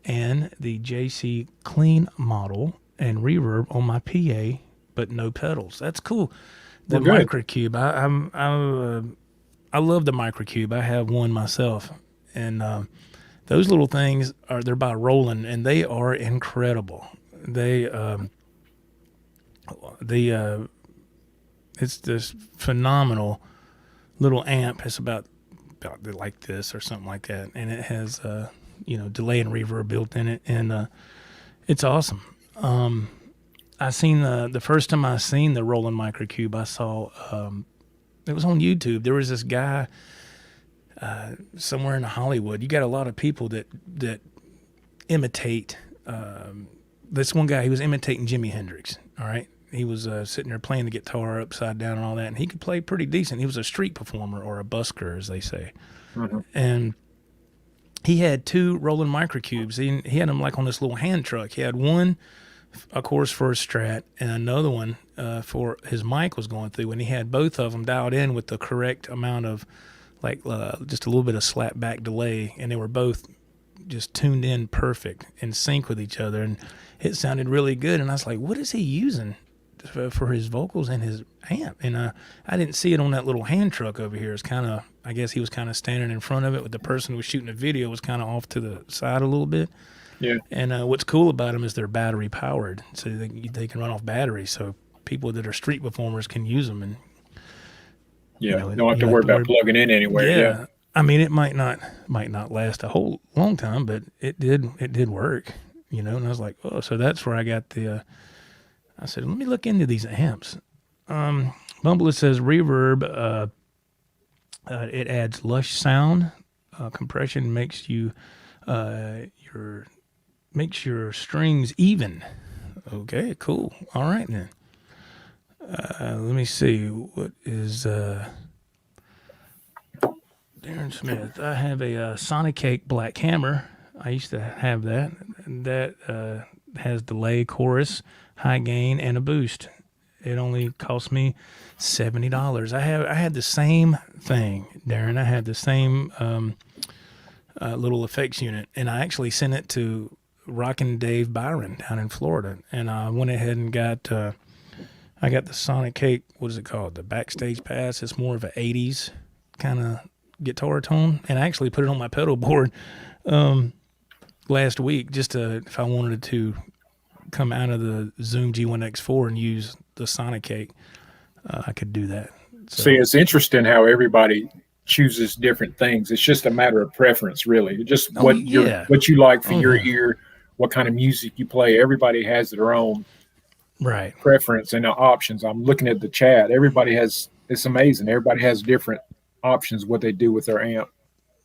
and the JC Clean model, and reverb on my PA, but no pedals. That's cool. The Micro Cube, I love the Micro Cube. I have one myself, and those little things they're by Roland, and they are incredible. It's this phenomenal little amp. It's about like this or something like that, and it has delay and reverb built in it, and it's awesome. I seen the first time I seen the Roland Micro Cube, I saw it was on YouTube. There was this guy somewhere in Hollywood. You got a lot of people that imitate. This one guy, he was imitating Jimi Hendrix. All right. He was sitting there playing the guitar upside down and all that, and he could play pretty decent. He was a street performer, or a busker, as they say. Mm-hmm. And he had 2 Roland Micro Cubes. He had them like on this little hand truck. He had one, of course, for a Strat, and another one for his mic was going through, and he had both of them dialed in with the correct amount of, just a little bit of slap back delay, and they were both just tuned in perfect, in sync with each other, and it sounded really good. And I was like, what is he using for his vocals and his amp? And I didn't see it on that little hand truck over here. It's kind of, I guess he was kind of standing in front of it, with the person who was shooting the video was kind of off to the side a little bit. Yeah. And what's cool about them is they're battery powered, so they can run off battery, so people that are street performers can use them. And don't have to worry about plugging in anywhere. Yeah. I mean, it might not last a whole long time, but it did work, And I was like, oh, so that's where I got the. I said, let me look into these amps. Bumble says reverb. It adds lush sound. Compression makes makes your strings even. Okay, cool. All right then. Let me see. What is Darren Smith? I have a Sonic Cake Black Hammer. I used to have that. That has delay, chorus, high gain, and a boost. It only cost me $70. I had the same thing, Darren. I had the same little effects unit, and I actually sent it to Rockin' Dave Byron down in Florida, and I went ahead and got I got the Sonic Cake. What is it called? The Backstage Pass. It's more of an '80s kind of guitar tone, and I actually put it on my pedal board last week, just if I wanted to come out of the Zoom G1 Xfour and use the Sonic Cake, I could do that. So. See, it's interesting how everybody chooses different things. It's just a matter of preference, really. Just what you like for your ear, what kind of music you play. Everybody has their own preference and options. I'm looking at the chat. It's amazing. Everybody has different options what they do with their amp.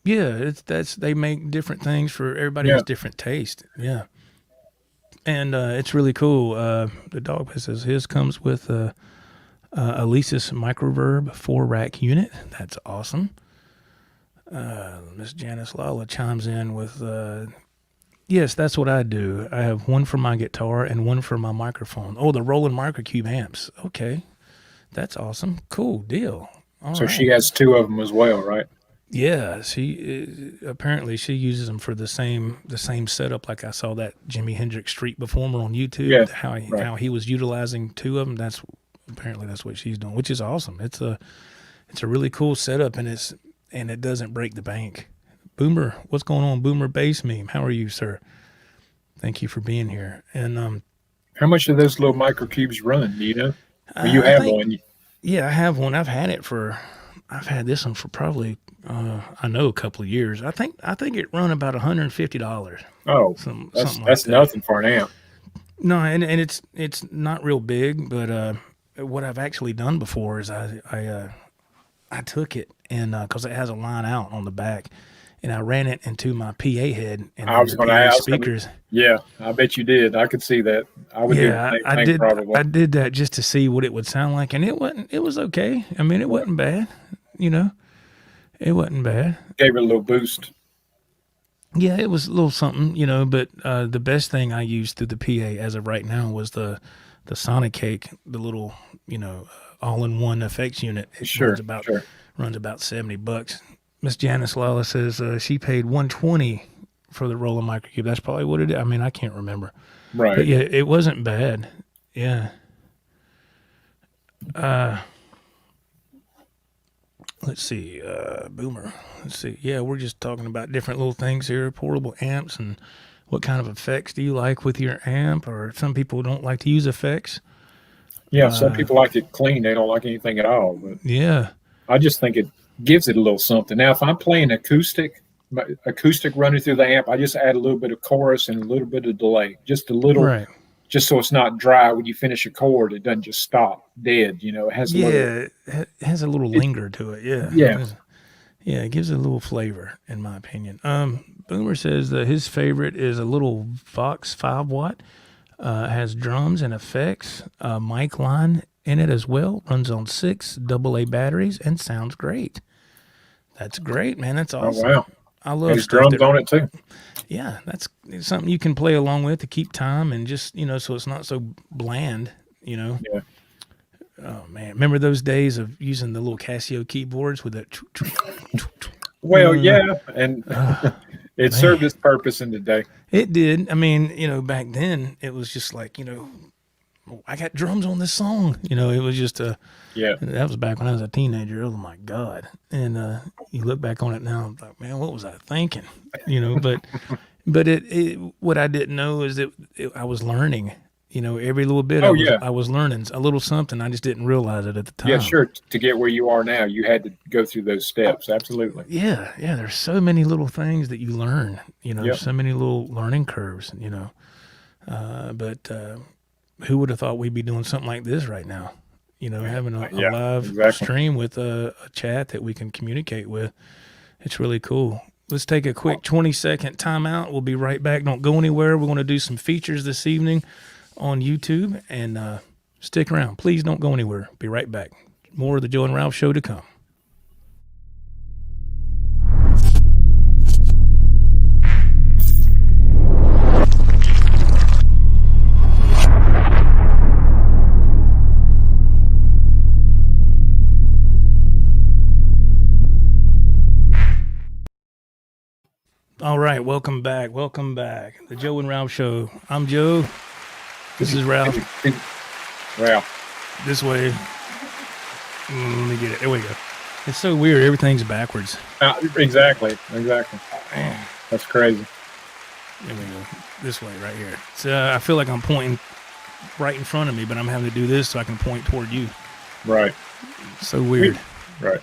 Yeah, they make different things for everybody. Has different taste. Yeah. And it's really cool. The dog says his comes with a Alesis Microverb 4-rack unit. That's awesome. Miss Janice Lala chimes in with, yes, that's what I do. I have one for my guitar and one for my microphone. Oh, the Roland Micro Cube amps. Okay, that's awesome. Cool deal. So she has 2 of them as well, right? Yeah, she apparently she uses them for the same setup. Like I saw that Jimi Hendrix street performer on YouTube. Yeah, how he was utilizing 2 of them. That's what she's doing, which is awesome. It's a really cool setup, and it doesn't break the bank. Boomer, what's going on? Boomer Bass Meme, how are you, sir? Thank you for being here. And how much do those little micro cubes run? Do you know? You have one. Yeah, I have one. I've had this one for probably I know a couple of years. I think it run about $150. Oh, that's nothing for an amp. No, and it's not real big, but what I've actually done before is I took it and because it has a line out on the back, and I ran it into my PA head and I was going to ask speakers. Yeah, I bet you did. I could see that. I would. Yeah, I did. Probably. I did that just to see what it would sound like, and it was okay. I mean, it wasn't bad, It wasn't bad. Gave it a little boost. Yeah, it was a little something, but the best thing I used through the PA as of right now was the Sonic Cake, the little, all-in-one effects unit. It runs about $70. Miss Janice Lawless says she paid $120 for the Roland Micro Cube. That's probably what it is. I mean, I can't remember. Right. But yeah, it wasn't bad. Yeah. Let's see, Boomer. Let's see. Yeah, we're just talking about different little things here, portable amps, and what kind of effects do you like with your amp? Or some people don't like to use effects. Yeah, some people like it clean. They don't like anything at all. But yeah. I just think it gives it a little something. Now, if I'm playing acoustic running through the amp, I just add a little bit of chorus and a little bit of delay. Just a little. Right. Just so it's not dry when you finish a chord, it doesn't just stop dead. It has it has a little linger to it. Yeah, it gives it a little flavor, in my opinion. Boomer says that his favorite is a little Vox 5-watt. Has drums and effects, mic line in it as well. Runs on 6 AA batteries and sounds great. That's great, man. That's awesome. Oh, wow. I love There's drums on it too. Yeah, that's something you can play along with to keep time and just, so it's not so bland, Yeah. Oh, man. Remember those days of using the little Casio keyboards with that? Well, yeah, and it served its purpose in the day. It did. I mean, back then it was just like, I got drums on this song. It was just that was back when I was a teenager. Oh my God. And you look back on it now, I'm like, man, what was I thinking? But it what I didn't know is that I was learning, every little bit. I was learning a little something. I just didn't realize it at the time. Yeah, sure. To get where you are now, you had to go through those steps. Absolutely. Yeah. Yeah. There's so many little things that you learn, so many little learning curves, but who would have thought we'd be doing something like this right now? Having a live stream with a chat that we can communicate with. It's really cool. Let's take a quick 20-second timeout. We'll be right back. Don't go anywhere. We're going to do some features this evening on YouTube, and stick around. Please don't go anywhere. Be right back. More of the Joe and Ralph Show to come. All right, welcome back. The Joe and Ralph Show. I'm Joe. This is Ralph. Ralph. This way. Let me get it. There we go. It's so weird. Everything's backwards. Exactly. Man. That's crazy. There we go. This way, right here. So I feel like I'm pointing right in front of me, but I'm having to do this so I can point toward you. Right. So weird. Right.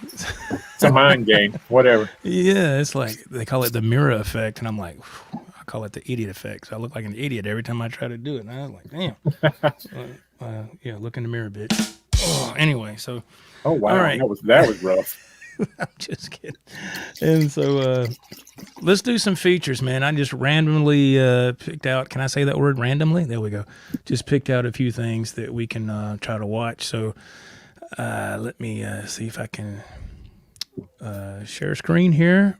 It's a mind game. Whatever. Yeah, it's like they call it the mirror effect, and I'm like, I call it the idiot effect. So I look like an idiot every time I try to do it. And I was like, damn. Look in the mirror, bitch. Oh, anyway, so. Oh wow, all right. that was rough. I'm just kidding. And so let's do some features, man. I just randomly picked out. Can I say that word? Randomly? There we go. Just picked out a few things that we can try to watch. So let me see if I can share screen here,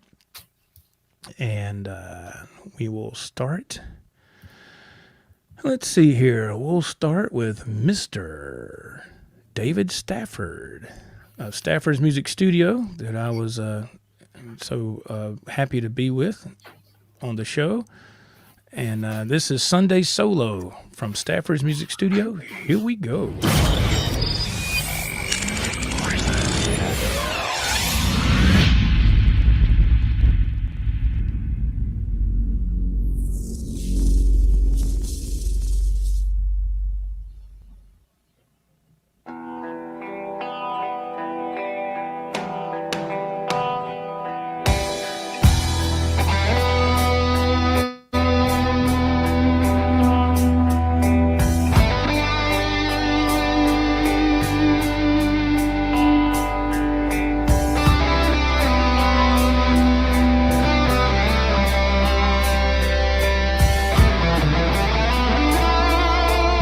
and we will start. Let's see here. We'll start with Mr. David Stafford of Stafford's Music Studio that I was so happy to be with on the show. And this is Sunday Solo from Stafford's Music Studio. Here we go.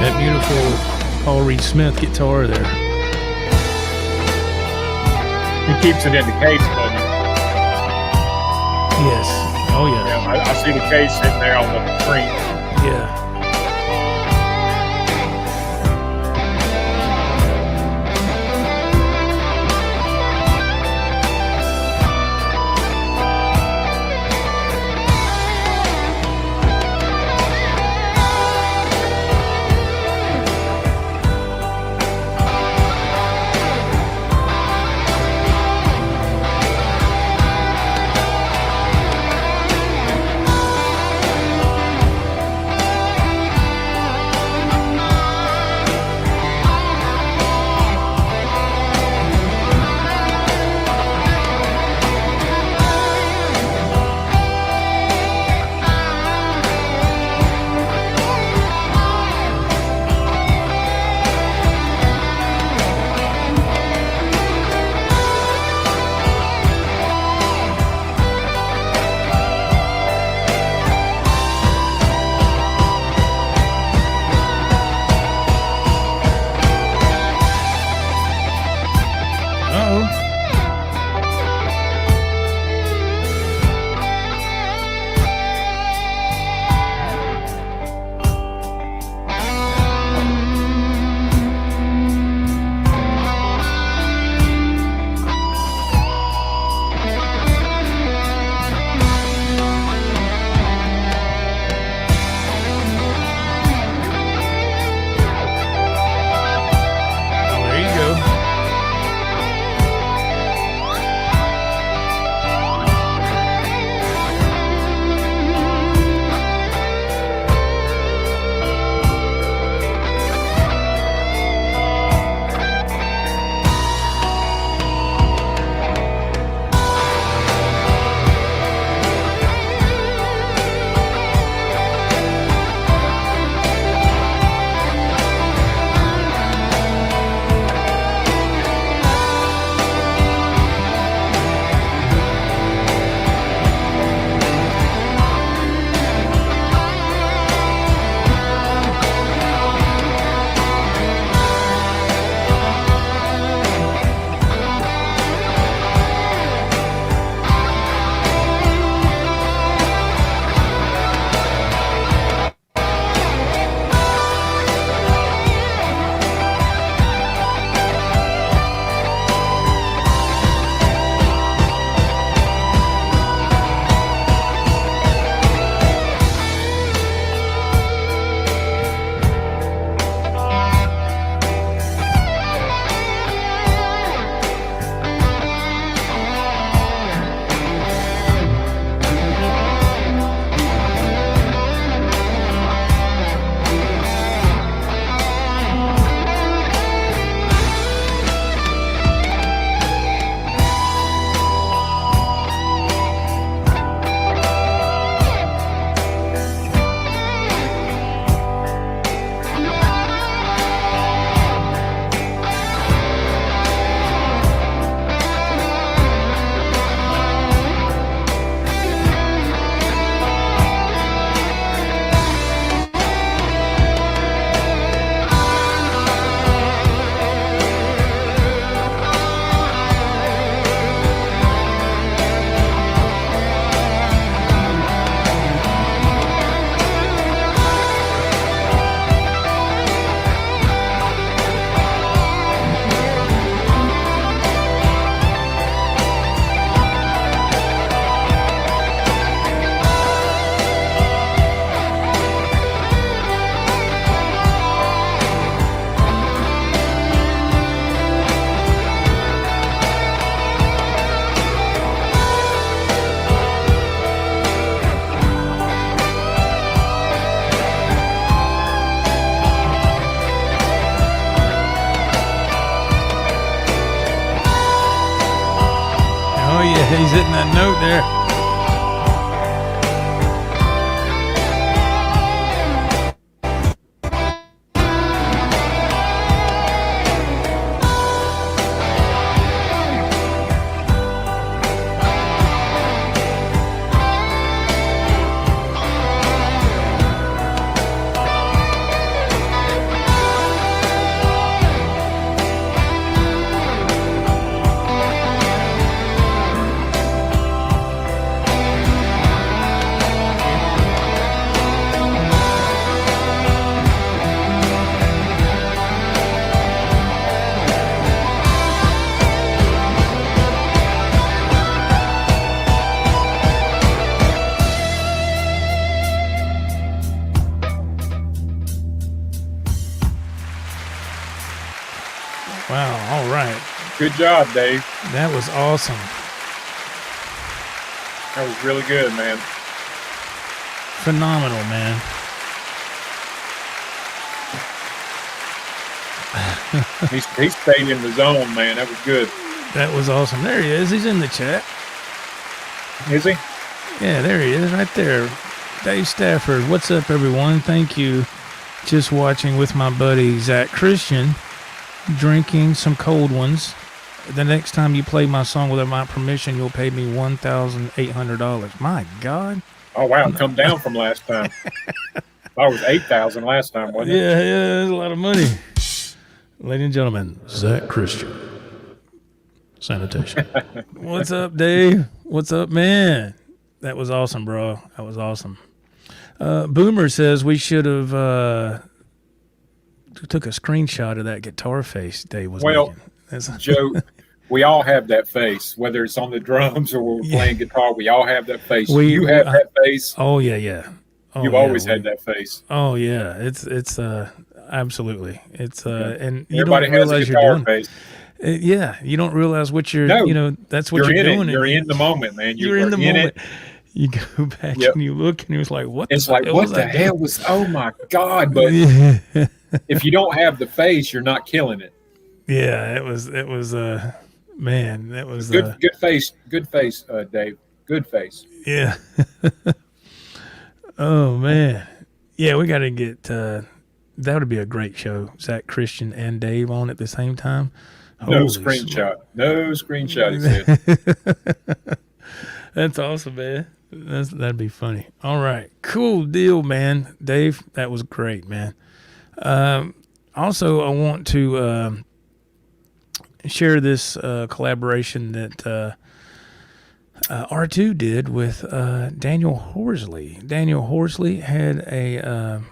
That beautiful Paul Reed Smith guitar there. He keeps it in the case, doesn't he? Yes. Oh yeah. Yeah, I see the case sitting there on the screen. Yeah. He's hitting that note there. Good job, Dave. That was awesome. That was really good, man. Phenomenal, man. He stayed in the zone, man. That was good. That was awesome. There he is. He's in the chat. Is he? Yeah, there he is, right there. Dave Stafford. What's up, everyone? Thank you. Just watching with my buddy Zach Christian, drinking some cold ones. The next time you play my song without my permission, you'll pay me $1,800. My God. Oh, wow. Come down from last time. I was $8,000 last time, wasn't it? Yeah, that's a lot of money. Ladies and gentlemen, Zach Christian. Sanitation. What's up, Dave? What's up, man? That was awesome, bro. That was awesome. Boomer says we should have took a screenshot of that guitar face Dave was making. Joe, we all have that face, whether it's on the drums or we're playing guitar. We all have that face. You have that face. Oh yeah. Oh, You've always had that face. Oh yeah, it's absolutely. It's and you everybody don't realize has a guitar you're doing. face. Yeah, you don't realize what you're. That's what you're doing. You're in the moment, man. You're in the moment. You go back and you look, and he was like, "What?" It's like, what the hell was? Oh my God! But if you don't have the face, you're not killing it. Yeah, it was. Man, that was good. Good face, Dave. Good face. Yeah. Oh man, yeah. We got to get. That would be a great show. Zach Christian and Dave on at the same time. No screenshot. No screenshot. He said. That's awesome, man. That'd be funny. All right, cool deal, man. Dave, that was great, man. Also, I want to share this collaboration that R2 did with Daniel Horsley. Daniel Horsley had a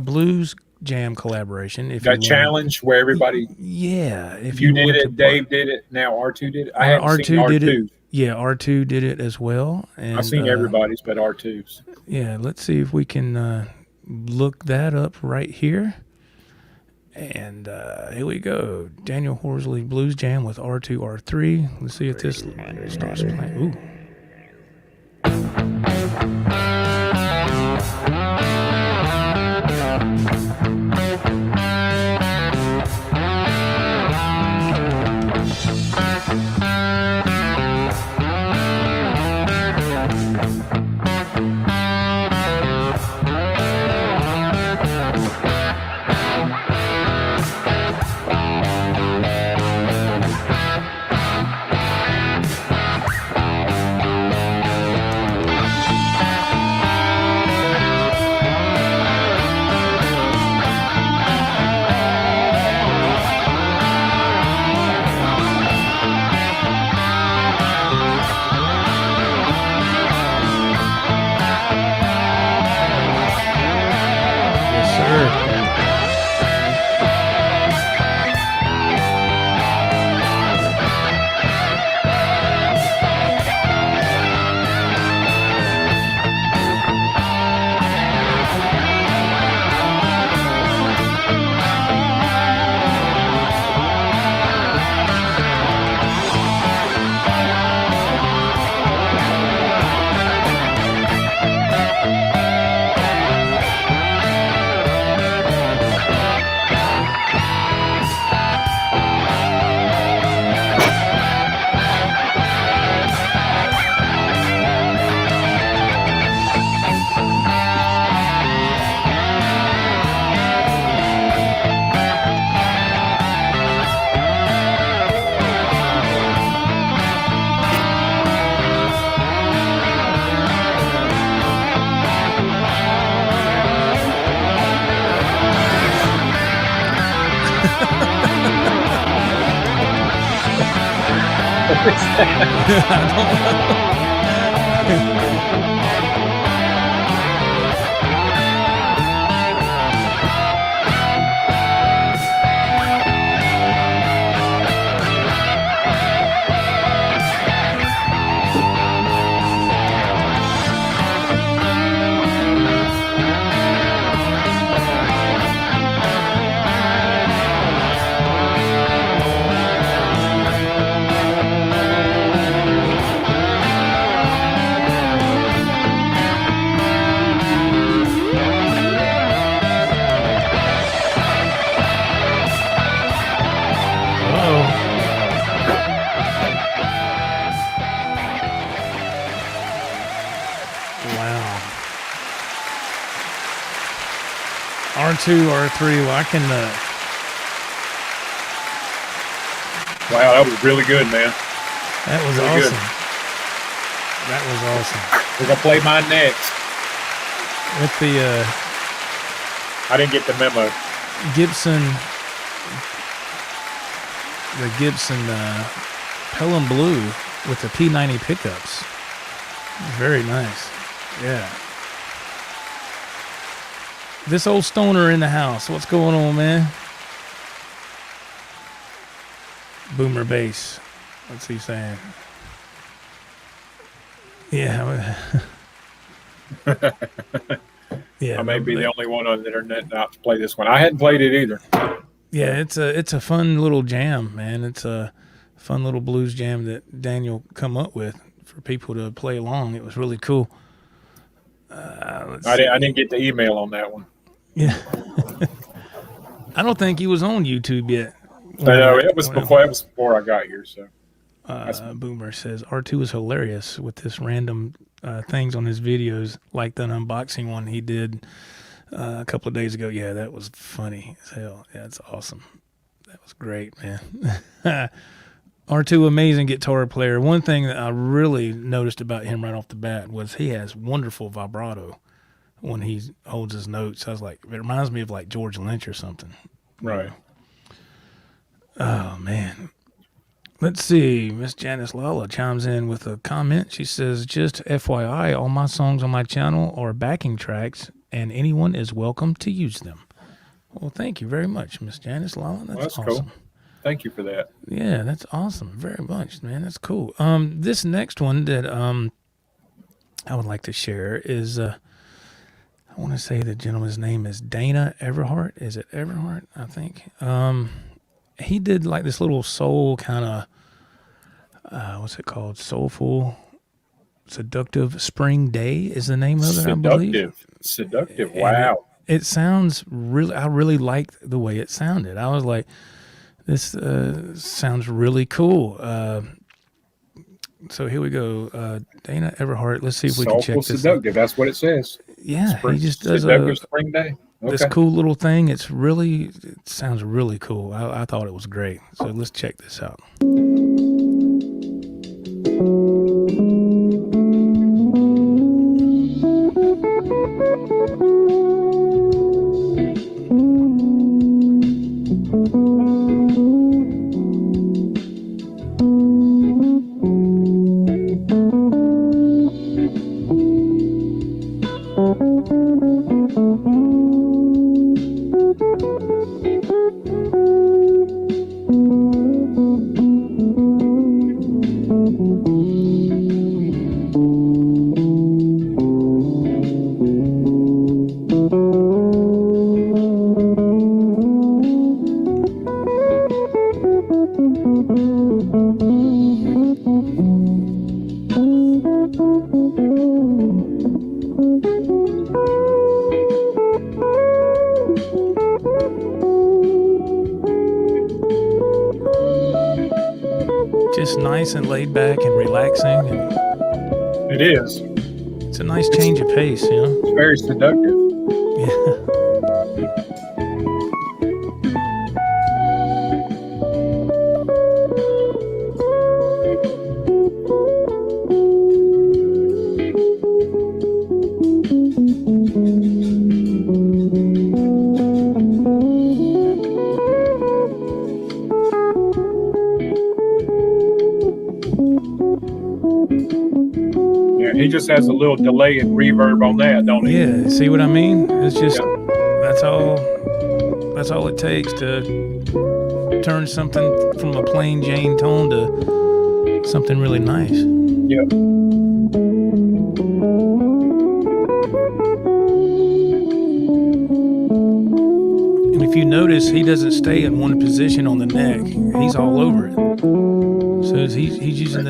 blues jam collaboration. If that challenge where everybody, if you did it, Dave did it. Now R2 did it. I haven't seen R2 did it. Yeah, R2 did it as well. And I've seen everybody's, but R2's. Yeah, let's see if we can look that up right here. And here we go. Daniel Horsley Blues Jam with R2R3. Let's see if this starts playing. Ooh. R2R3 Lockingnut. Wow, that was really good, man. That was really awesome. Good. That was awesome. We're gonna play mine next. With the I didn't get the memo. Gibson Pelham Blue with the P90 pickups. Very nice. Yeah. This old stoner in the house. What's going on, man? Boomer bass. What's he saying? Yeah. Yeah. I may be the only one on the internet not to play this one. I hadn't played it either. Yeah, it's a fun little jam, man. It's a fun little blues jam that Daniel come up with for people to play along. It was really cool. I didn't get the email on that one. Yeah. I don't think he was on YouTube yet. No, it was before I got here. So, Boomer says R2 is hilarious with this random things on his videos, like that unboxing one he did a couple of days ago. Yeah, that was funny as hell. Yeah, that's awesome. That was great, man. R2, amazing guitar player. One thing that I really noticed about him right off the bat was he has wonderful vibrato when he holds his notes. I was like, it reminds me of like George Lynch or something. Right. Oh, man. Let's see. Miss Janice Lala chimes in with a comment. She says, just FYI, all my songs on my channel are backing tracks, and anyone is welcome to use them. Well, thank you very much, Miss Janice Lala. That's awesome. Cool. Thank you for that. Yeah, that's awesome. Very much, man. That's cool. This next one that I would like to share is, I want to say the gentleman's name is Dana Everhart. Is it Everhart? I think. He did like this little soul kind of, what's it called? Soulful, seductive spring day is the name of it, I believe. Seductive. Wow. It sounds really, I really liked the way it sounded. I was like, this sounds really cool. So here we go. Dana Everhart. Let's see if we can check this. Seductive. That's what it says. Yeah, he just does spring day. Okay. This cool little thing. It sounds really cool. I thought it was great. So let's check this out. Just nice and laid back and relaxing. And it is. It's a nice change of pace, you know? It's very seductive. Yeah. He just has a little delay and reverb on that, don't he? Yeah, see what I mean? It's just that's all it takes to turn something from a plain Jane tone to something really nice. Yep. And if you notice, he doesn't stay in one position on the neck. He's all over it. So he's using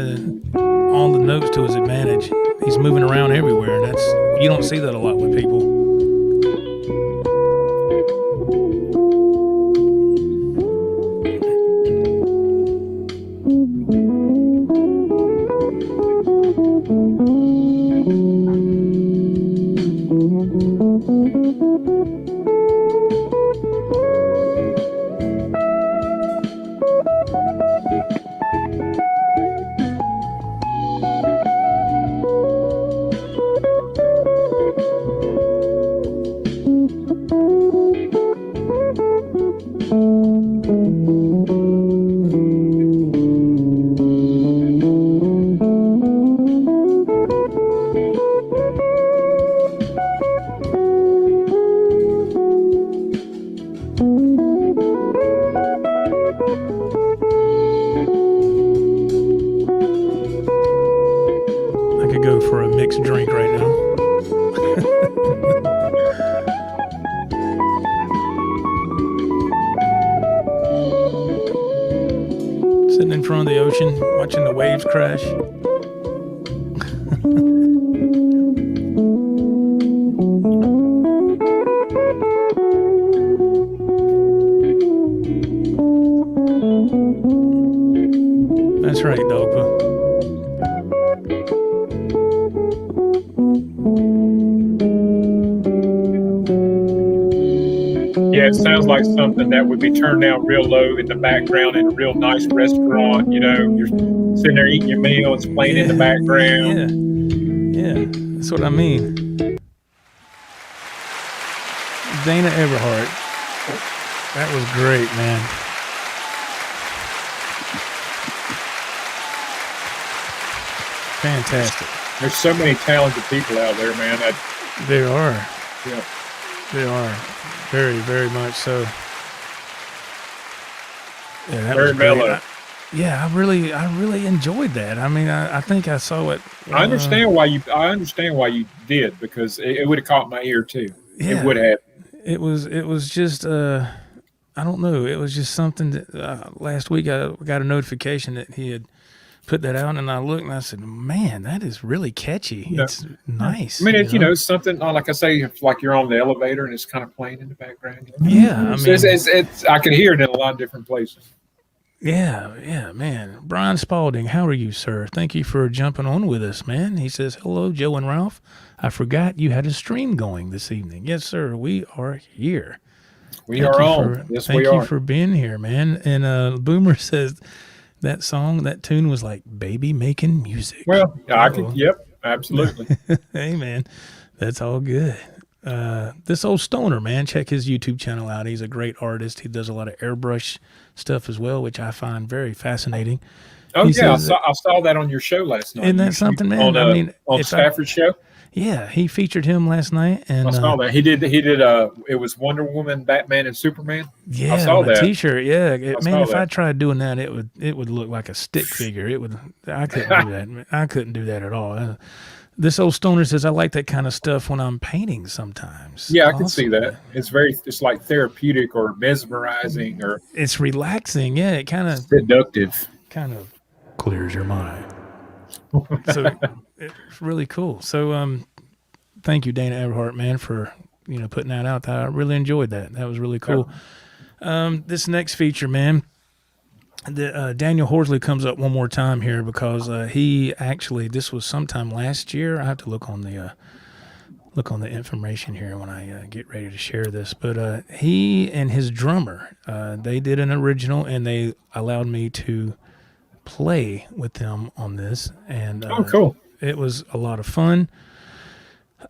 all the notes to his advantage. He's moving around everywhere, and you don't see that a lot with people. front of the ocean, watching the waves crash. That's right, Dogpa. Yeah, it sounds like something that would be turned down real low in the background in a real nice restaurant. You know, you're sitting there eating your meal, it's playing in the background. Yeah, that's what I mean. Dana Everhart. That was great, man. Fantastic. There's so many talented people out there, man. There are. Yeah. There are. Very, very much so. Yeah, that Very was great. mellow. I really enjoyed that. I mean, I think I saw it. I understand why you did, because it would have caught my ear too. Yeah, it would have. It was just I don't know. It was just something that last week I got a notification that he had put that out, and I looked and I said, "Man, that is really catchy. Yeah. It's nice." I mean, it's, you know, something like I say, if like you're on the elevator and it's kind of playing in the background. Yeah, I mean, it's I can hear it in a lot of different places. Yeah, man. Brian Spalding, how are you, sir? Thank you for jumping on with us, man. He says, hello, Joe and Ralph. I forgot you had a stream going this evening. Yes, sir. We are here. We are on. Yes, we are. Thank you for being here, man. And Boomer says that song, that tune was like baby making music. Well, I can. Yep, absolutely. Hey, man, that's all good. This old stoner, man, check his YouTube channel out. He's a great artist. He does a lot of airbrush stuff as well, which I find very fascinating. Oh, he says, I saw that on your show last night. Isn't that something, man? I mean, on Stafford's show. Yeah, he featured him last night, and I saw that he did. It was Wonder Woman, Batman, and Superman. Yeah, I saw that T-shirt. Yeah, man. If that. I tried doing that, it would look like a stick figure. I couldn't do that. I couldn't do that at all. This old stoner says, I like that kind of stuff when I'm painting sometimes. Yeah, I can see that. It's like therapeutic or mesmerizing, or it's relaxing. Yeah, it kind of seductive. Kind of clears your mind. So it's really cool. So thank you, Dana Everhart, man, for putting that out. I really enjoyed that. That was really cool. This next feature, man, Daniel Horsley comes up one more time here because this was sometime last year. I have to look on the information here when I get ready to share this. But he and his drummer, they did an original, and they allowed me to play with them on this. And cool! It was a lot of fun.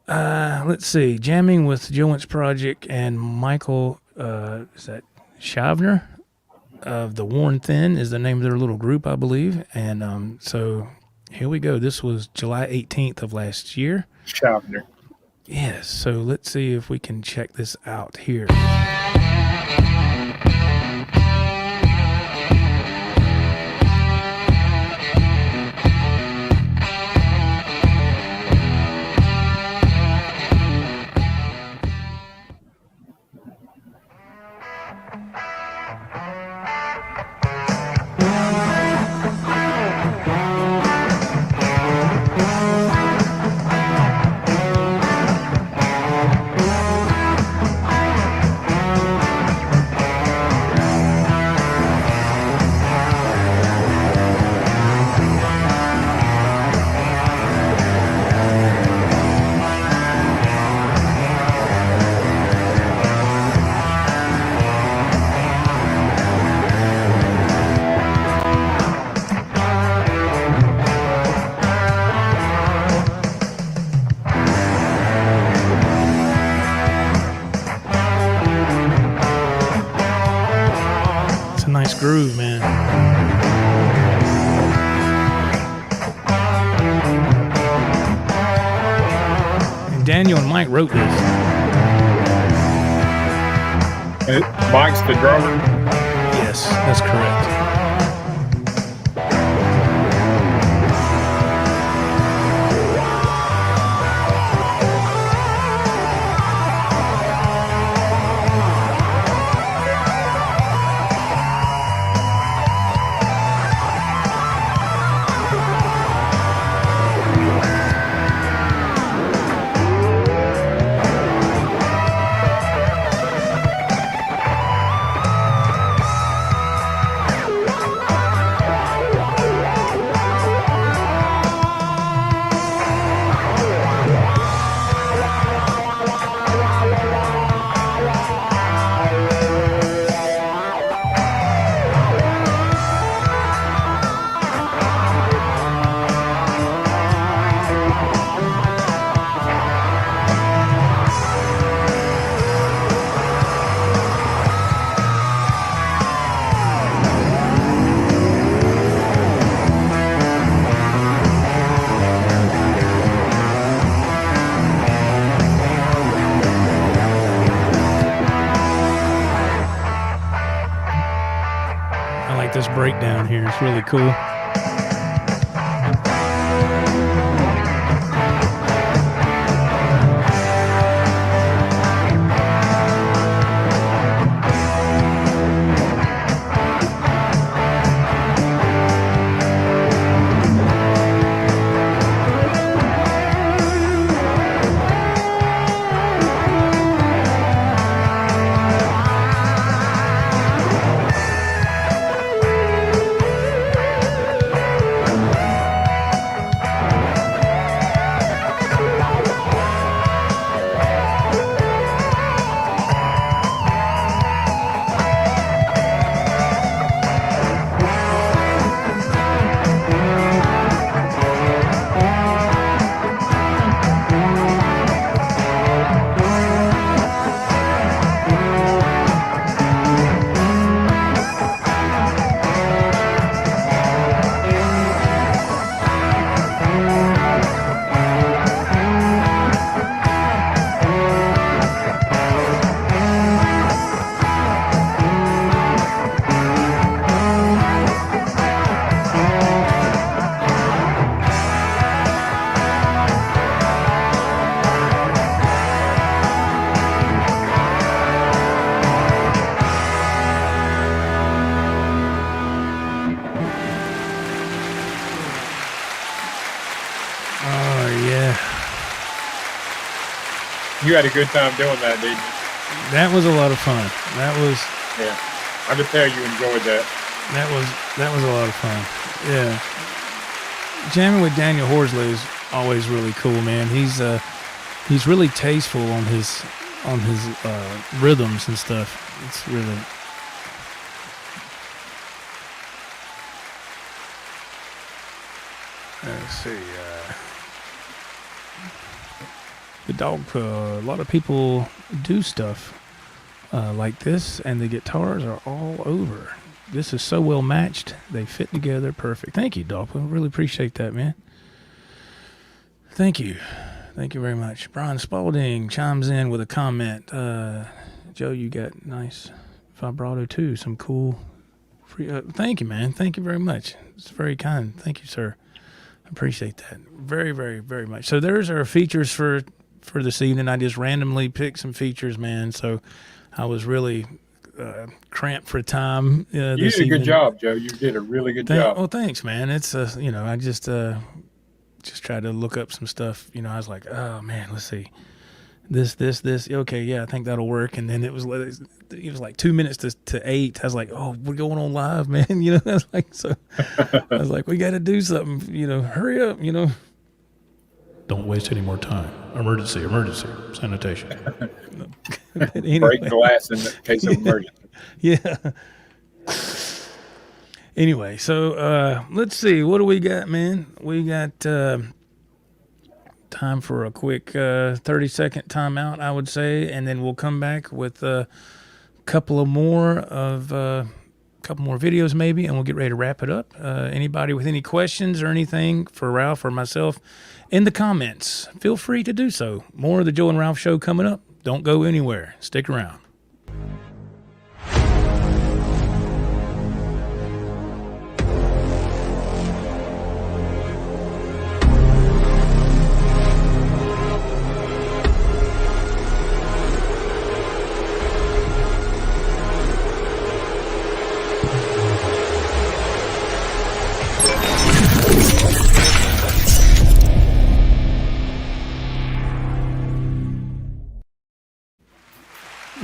Let's see, jamming with Joe Wentz Project and Michael. Is that Shavner? Of the Worn Thin is the name of their little group, I believe. And so here we go. This was July 18th of last year. Shavner. Yes. So let's see if we can check this out here. Groove, man. And Daniel and Mike wrote this. Mike's the drummer? Yes, that's correct. on here. It's really cool. You had a good time doing that, didn't you? That was a lot of fun. Yeah. I could tell you enjoyed that. That was a lot of fun. Yeah. Jamming with Daniel Horsley is always really cool, man. He's really tasteful on his rhythms and stuff. It's really. Let's see. The dog. A lot of people do stuff like this, and the guitars are all over. This is so well matched; they fit together perfect. Thank you, dog. I really appreciate that, man. Thank you very much. Brian Spalding chimes in with a comment. Joe, you got nice vibrato too. Some cool. Thank you, man. Thank you very much. It's very kind. Thank you, sir. I appreciate that very, very, very much. So there's our features for this evening. I just randomly picked some features, man. So I was really cramped for time. You did a good job, Joe. You did a really good job. Well, thanks, man. It's I just tried to look up some stuff. I was like, oh man, let's see. This. Okay, yeah, I think that'll work. And then it was like 2 minutes to 8. I was like, oh, we're going on live, man. I was like, so I was like, we got to do something. Hurry up. Don't waste any more time. Emergency, sanitation. Anyway. Break glass in case of emergency. Yeah. Anyway, so let's see. What do we got, man? We got time for a quick 30-second timeout, I would say, and then we'll come back with a couple more videos maybe, and we'll get ready to wrap it up. Anybody with any questions or anything for Ralph or myself in the comments, feel free to do so. More of the Joe and Ralph Show coming up. Don't go anywhere. Stick around.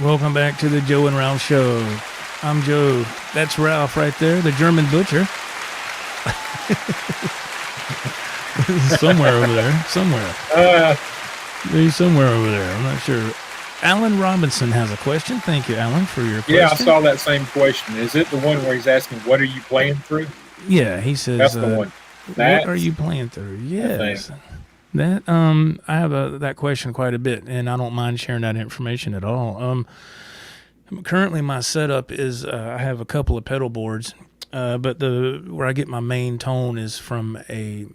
Welcome back to the Joe and Ralph Show. I'm Joe. That's Ralph right there, the German butcher. Somewhere over there. He's somewhere over there. I'm not sure. Alan Robinson has a question. Thank you, Alan, for your question. Yeah, I saw that same question. Is it the one where he's asking, what are you playing through? Yeah, he says, that's the one. What are you playing through? Yes. That I have that question quite a bit, and I don't mind sharing that information at all. Currently, my setup is I have a couple of pedal boards, but where I get my main tone is from a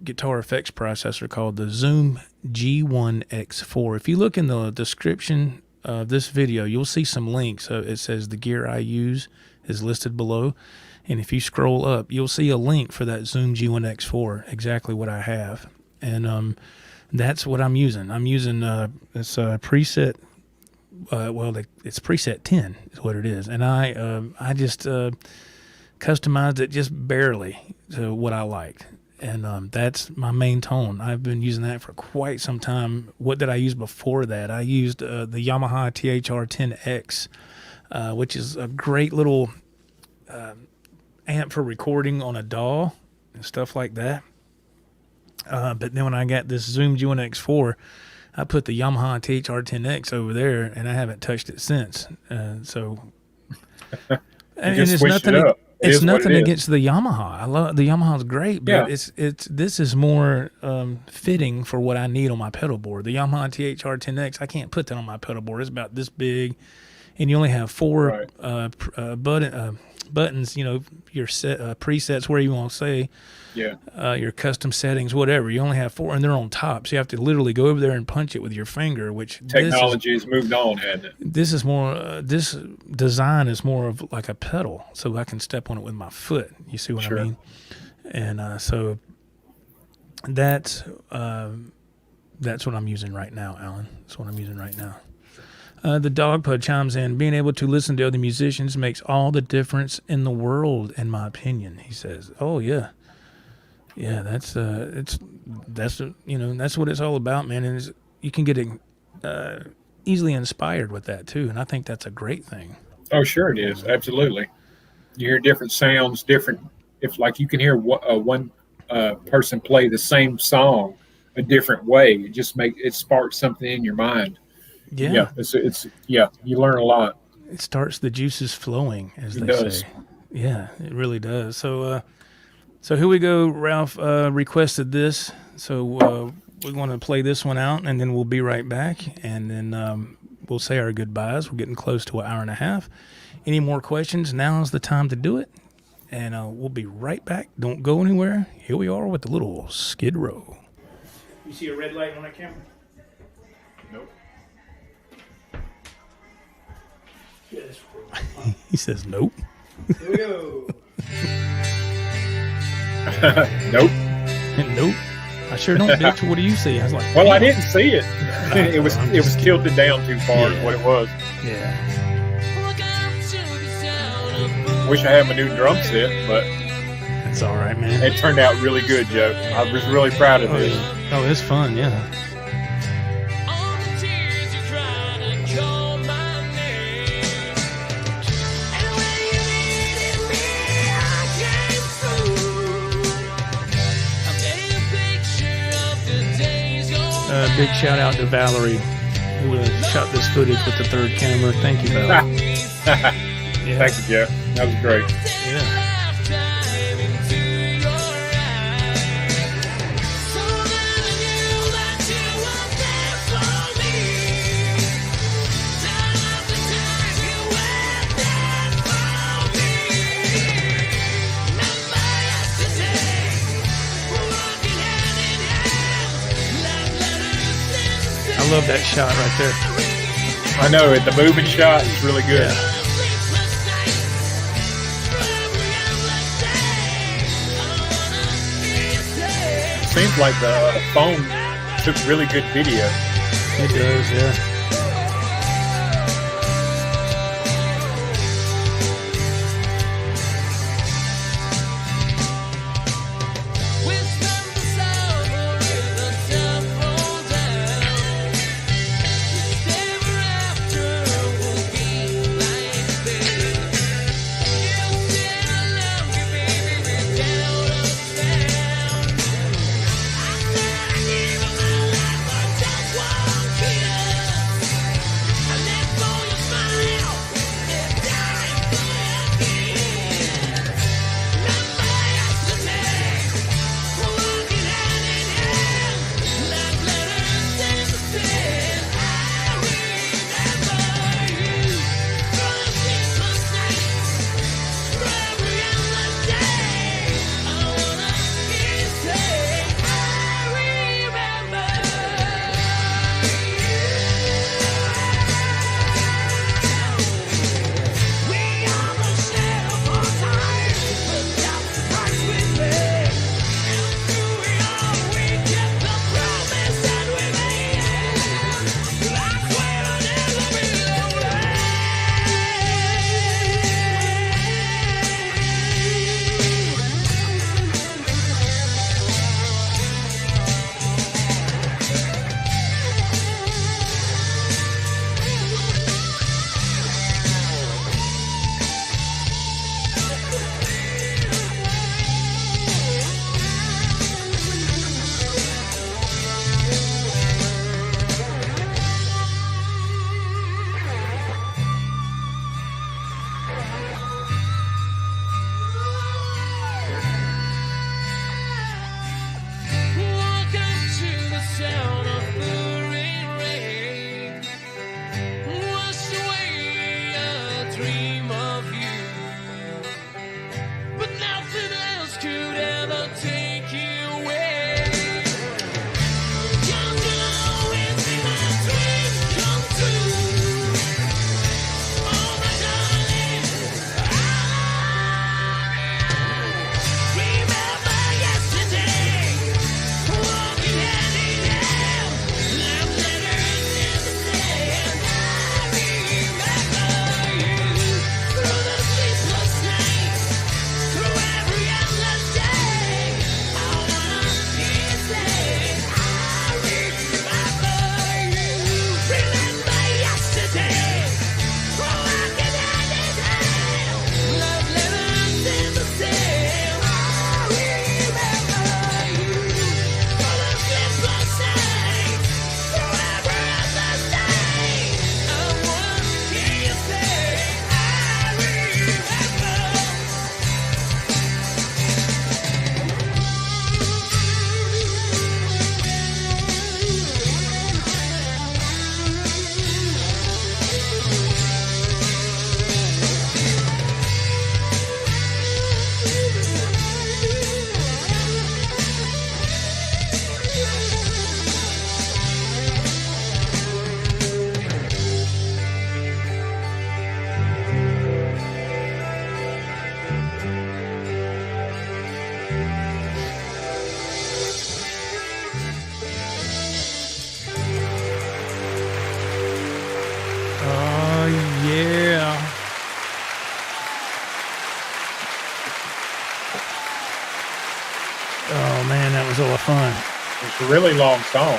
guitar effects processor called the Zoom G1 Xfour. If you look in the description of this video, you'll see some links. It says the gear I use is listed below. And if you scroll up, you'll see a link for that Zoom G1 Xfour, exactly what I have. And that's what I'm using. I'm using this preset. It's preset 10 is what it is. And I just customized it just barely to what I liked. And that's my main tone. I've been using that for quite some time. What did I use before that? I used the Yamaha THR-10X, which is a great little amp for recording on a DAW and stuff like that. But then when I got this Zoom G1 Xfour, I put the Yamaha THR-10X over there, and I haven't touched it since. So, and it's nothing. It's nothing against the Yamaha. I love the Yamaha's great, but this is more fitting for what I need on my pedal board. The Yamaha THR-10X, I can't put that on my pedal board. It's about this big, and you only have 4 buttons. You know, your presets, where you want to say. Yeah. Your custom settings, whatever. You only have 4, and they're on top, so you have to literally go over there and punch it with your finger. Which technology has moved on, hasn't it? This is more. This design is more of like a pedal, so I can step on it with my foot. You see what I mean? And so that's what I'm using right now, Alan. That's what I'm using right now. The Dogpud chimes in, being able to listen to other musicians makes all the difference in the world, in my opinion. He says, "Oh yeah." Yeah, that's you know, that's what it's all about, man. And you can get easily inspired with that too, and I think that's a great thing. Oh, sure it is, absolutely. You hear different sounds, different. If like you can hear one person play the same song a different way, it sparks something in your mind. Yeah, it's you learn a lot. It starts the juices flowing, as they say. Yeah, it really does. So here we go. Ralph requested this, so we want to play this one out, and then we'll be right back, and then we'll say our goodbyes. We're getting close to an hour and a half. Any more questions? Now is the time to do it, and we'll be right back. Don't go anywhere. Here we are with the little Skid Row. You see a red light on that camera? Nope. Yes. He says nope. Here we go. Nope. Nope. I sure don't, bitch. What do you see? I was like, well, I didn't see it. It was tilted down too far. Is what it was. Yeah. Wish I had my new drum set, but it's all right, man. It turned out really good, Joe. I was really proud of this. Oh, it's fun, yeah. Big shout out to Valerie, who shot this footage with the third camera. Thank you, Valerie. Yeah. Thank you, Jeff. That was great. Yeah. I love that shot right there. I know, the moving shot is really good. Yeah. Seems like the phone took really good video. It does, yeah. Oh, yeah. Oh, man, that was a lot of fun. It's a really long song.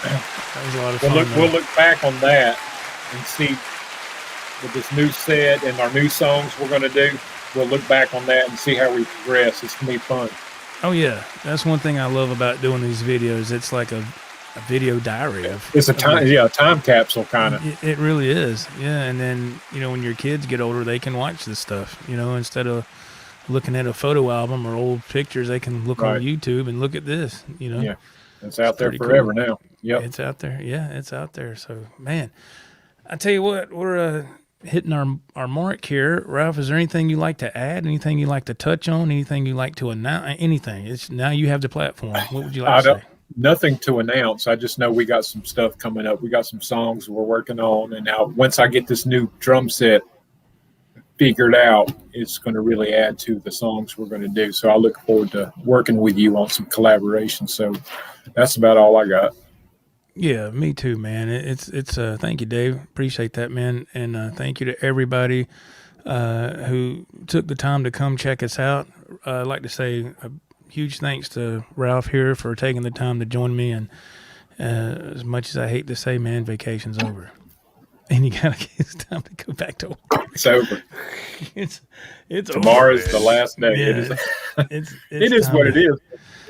That was a lot of fun. We'll look back on that and see with this new set and our new songs we're going to do. We'll look back on that and see how we progress. It's going to be fun. Oh, yeah. That's one thing I love about doing these videos. It's like a video diary. It's a time capsule kind of. It really is. Yeah. And then, when your kids get older, they can watch this stuff, instead of looking at a photo album or old pictures, they can look on YouTube and look at this, Yeah. It's out there forever now. Yep. It's out there. Yeah, it's out there. So, man, I tell you what, we're hitting our mark here. Ralph, is there anything you like to add? Anything you like to touch on? Anything you like to announce? Anything? Now you have the platform. What would you like to say? Nothing to announce. I just know we got some stuff coming up. We got some songs we're working on. And now once I get this new drum set figured out, it's going to really add to the songs we're going to do. So I look forward to working with you on some collaboration. So that's about all I got. Yeah, me too, man. It's thank you, Dave. Appreciate that, man. And thank you to everybody who took the time to come check us out. I'd like to say a huge thanks to Ralph here for taking the time to join me. And as much as I hate to say, man, vacation's over. And you gotta get it's time to go back to work. It's over. It's tomorrow's over. The last day. Yeah. It is what it is.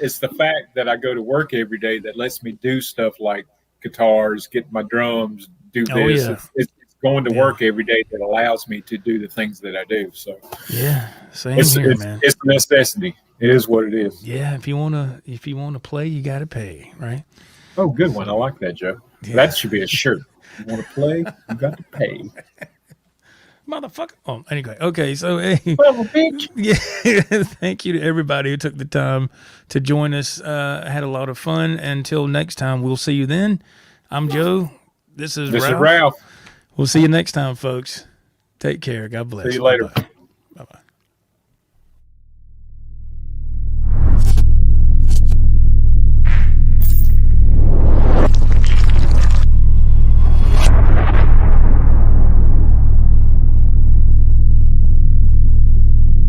It's the fact that I go to work every day that lets me do stuff like guitars, get my drums, do this. Oh, yeah. It's going to work every day that allows me to do the things that I do. So yeah, same here, man. It's a necessity. It is what it is. Yeah, if you wanna play, you gotta pay, right? Oh, good one. I like that, Joe. Yeah. That should be a shirt. You want to play, you got to pay. Motherfucker. Oh, anyway. Okay, so hey. Well, bitch. Yeah, thank you to everybody who took the time to join us. I had a lot of fun. Until next time, we'll see you then. I'm Joe. This is Ralph. Ralph. We'll see you next time, folks. Take care. God bless. See you later. Bye-bye.